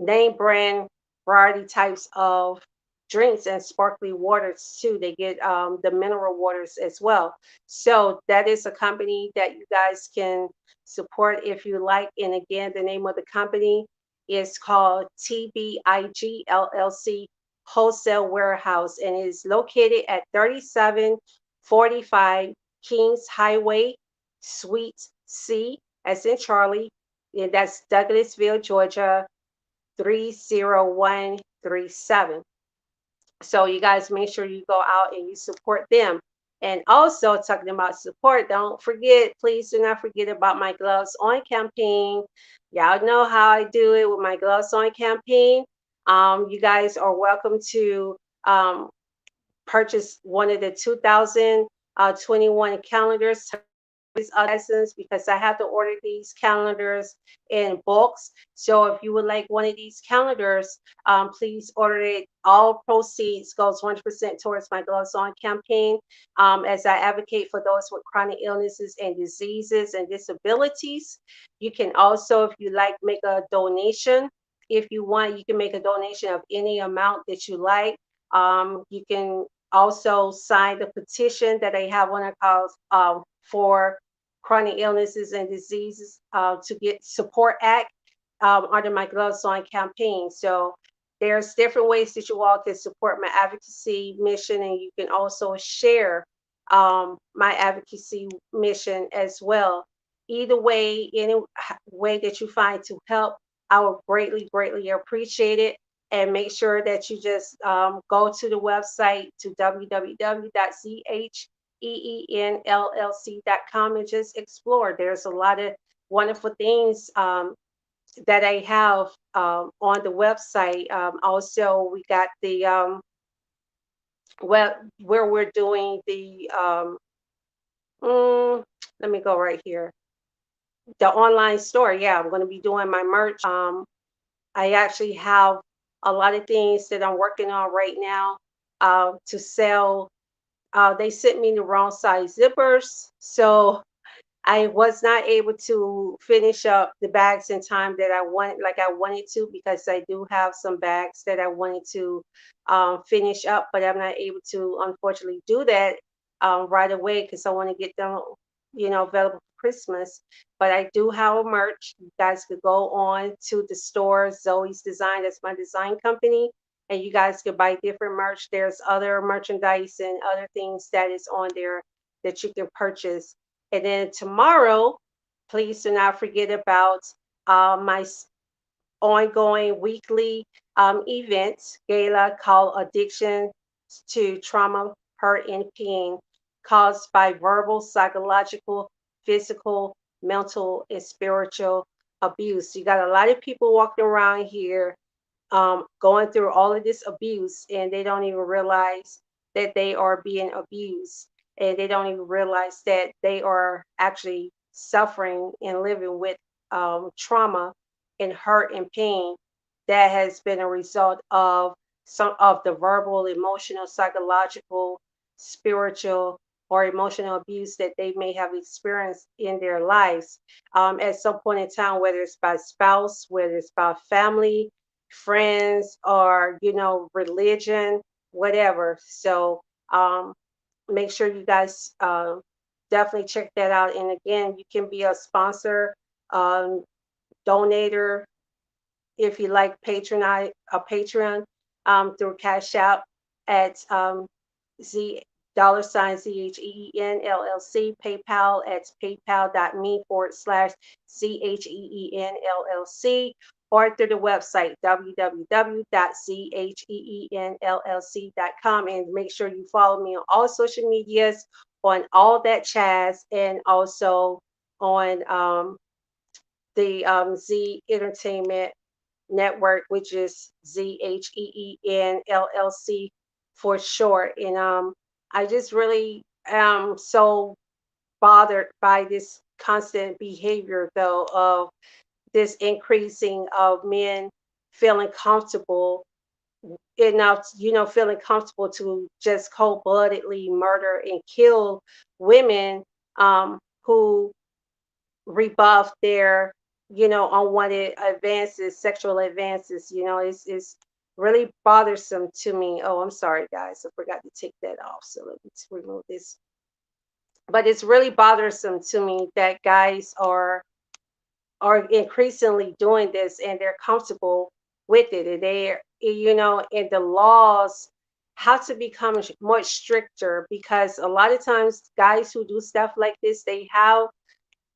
name brand variety types of drinks and sparkly waters too. They get the mineral waters as well. So that is a company that you guys can support if you like. And again, the name of the company is called TBIG LLC Wholesale Warehouse and it is located at 3745 Kings Highway, Suite C, as in Charlie, and that's Douglasville, Georgia 30137. So you guys make sure you go out and you support them. And also talking about support, don't forget, please do not forget about my Gloves On campaign. Y'all know how I do it with my Gloves On campaign. You guys are welcome to purchase one of the 2021 calendars these lessons because I have to order these calendars in bulks. So if you would like one of these calendars, please order it. All proceeds goes 100% towards my Gloves On campaign. As I advocate for those with chronic illnesses and diseases and disabilities, you can also, if you like, make a donation. If you want, you can make a donation of any amount that you like. You can also sign the petition that I have one called for chronic illnesses and diseases to get support act under my Gloves On campaign. So there's different ways that you all can support my advocacy mission, and you can also share my advocacy mission as well. Either way, any way that you find to help, I would greatly, greatly appreciate it. And make sure that you just go to the website to www.cheenllc.com and just explore. There's a lot of wonderful things that I have on the website. Also, we got the where we're doing the let me go right here. The online store. Yeah, I'm going to be doing my merch. I actually have a lot of things that I'm working on right now to sell. They sent me the wrong size zippers, so I was not able to finish up the bags in time that I wanted to, because I do have some bags that I wanted to finish up, but I'm not able to unfortunately do that right away because I want to get them, available for Christmas. But I do have a merch. You guys could go on to the store, Zoe's Design. That's my design company. And you guys could buy different merch. There's other merchandise and other things that is on there that you can purchase. And then tomorrow, please do not forget about my ongoing weekly event gala called Addiction to Trauma, Hurt, and Pain caused by verbal, psychological, physical, mental, and spiritual abuse. You got a lot of people walking around here going through all of this abuse, and they don't even realize that they are being abused, and they don't even realize that they are actually suffering and living with trauma and hurt and pain that has been a result of some of the verbal, emotional, psychological, spiritual or emotional abuse that they may have experienced in their lives at some point in time, whether it's by spouse, whether it's by family, friends, or religion, whatever. So make sure you guys definitely check that out. And again, you can be a sponsor, um, donator, if you like patronize a Patreon through Cash App at Z $ZHEEN LLC, PayPal at paypal.me/ZHEEN LLC, or through the website www.ZHEENLLC.com. And make sure you follow me on all social medias, on All That Chaz, and also on the Z Entertainment Network, which is ZHEEN LLC for short. And I just really am so bothered by this constant behavior, though, of this increasing of men feeling comfortable enough, feeling comfortable to just cold bloodedly murder and kill women who rebuff their unwanted advances, sexual advances. It's really bothersome to me. Oh, I'm sorry guys, I forgot to take that off, so let me remove this. But it's really bothersome to me that guys are increasingly doing this, and they're comfortable with it, and they're and the laws have to become much stricter, because a lot of times guys who do stuff like this, they have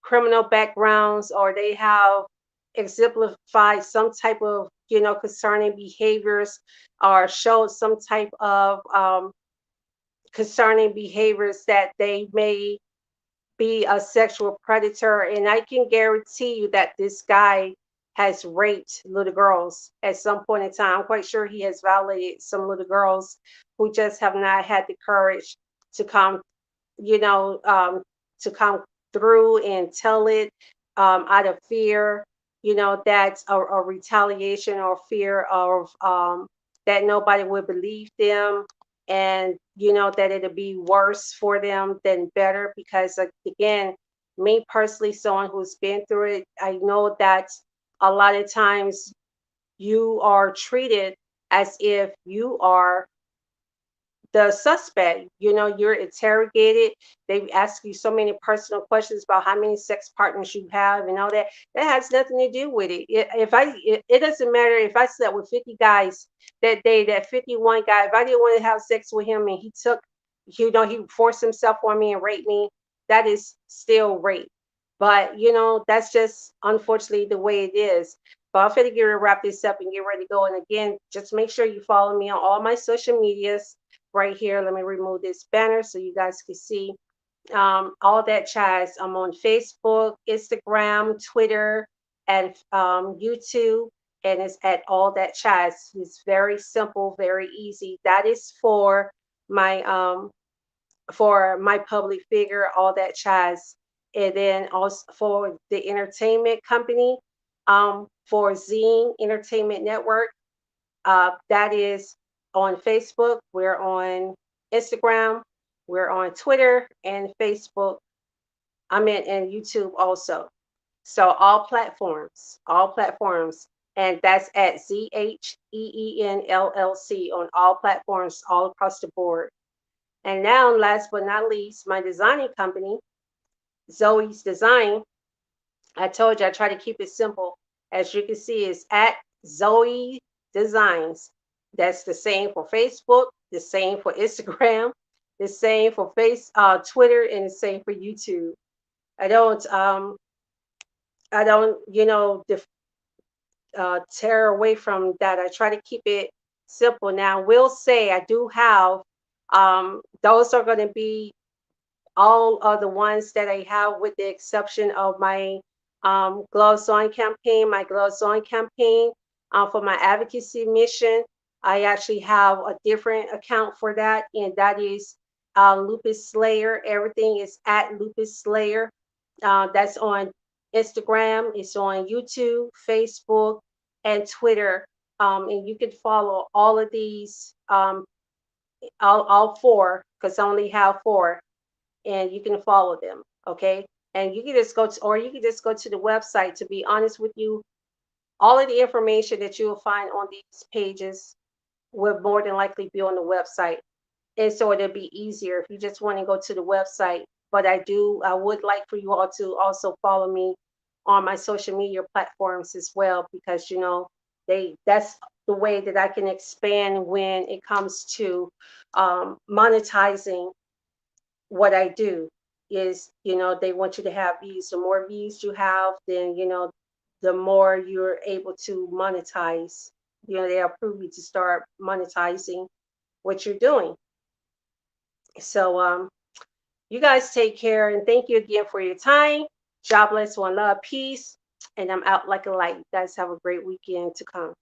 criminal backgrounds, or they have exemplified some type of concerning behaviors, or showed some type of concerning behaviors that they may be a sexual predator. And I can guarantee you that this guy has raped little girls at some point in time. I'm quite sure he has violated some little girls who just have not had the courage to come you know, to come through and tell it out of fear, that's a retaliation, or fear of that nobody would believe them, and, that it'll be worse for them than better. Because, like, again, me personally, someone who's been through it, I know that a lot of times you are treated as if you are the suspect. You're interrogated. They ask you so many personal questions about how many sex partners you have and all that. That has nothing to do with it. It doesn't matter if I slept with 50 guys that day, that 51 guy, if I didn't want to have sex with him and he took, he forced himself on me and raped me, that is still rape. But, that's just unfortunately the way it is. But I'm going to get ready to wrap this up and get ready to go. And again, just make sure you follow me on all my social medias right here. Let me remove this banner so you guys can see All That Chaz. I'm on Facebook, Instagram, Twitter, and YouTube, and it's at All That Chaz. It's very simple, very easy. That is my for my public figure, All That Chaz. And then also for the entertainment company, for Zine Entertainment Network, that is on Facebook. We're on Instagram. We're on Twitter and Facebook. And YouTube also. So all platforms. And that's at ZHEEN LLC on all platforms, all across the board. And now, last but not least, my designing company, Zoe's Design. I told you I try to keep it simple. As you can see, it's at Zoe Designs. That's the same for Facebook, the same for Instagram, the same for Twitter, and the same for YouTube. I don't, tear away from that. I try to keep it simple. Now, I will say I do have, those are going to be all of the ones that I have, with the exception of my Gloves On campaign. My Gloves On campaign for my advocacy mission, I actually have a different account for that, and that is Lupus Slayer. Everything is at Lupus Slayer. That's on Instagram, it's on YouTube, Facebook, and Twitter. And you can follow all of these, all four, because I only have four. and you can follow them. Okay. And you can just go to, or you can just go to the website. To be honest with you, all of the information that you'll find on these pages will more than likely be on the website. And so it'll be easier if you just want to go to the website. But I would like for you all to also follow me on my social media platforms as well, because that's the way that I can expand when it comes to monetizing what I do. Is they want you to have views. The more views you have, then the more you're able to monetize. They approve you to start monetizing what you're doing. So you guys take care, and thank you again for your time. God bless, one love, peace, and I'm out like a light. You guys have a great weekend to come.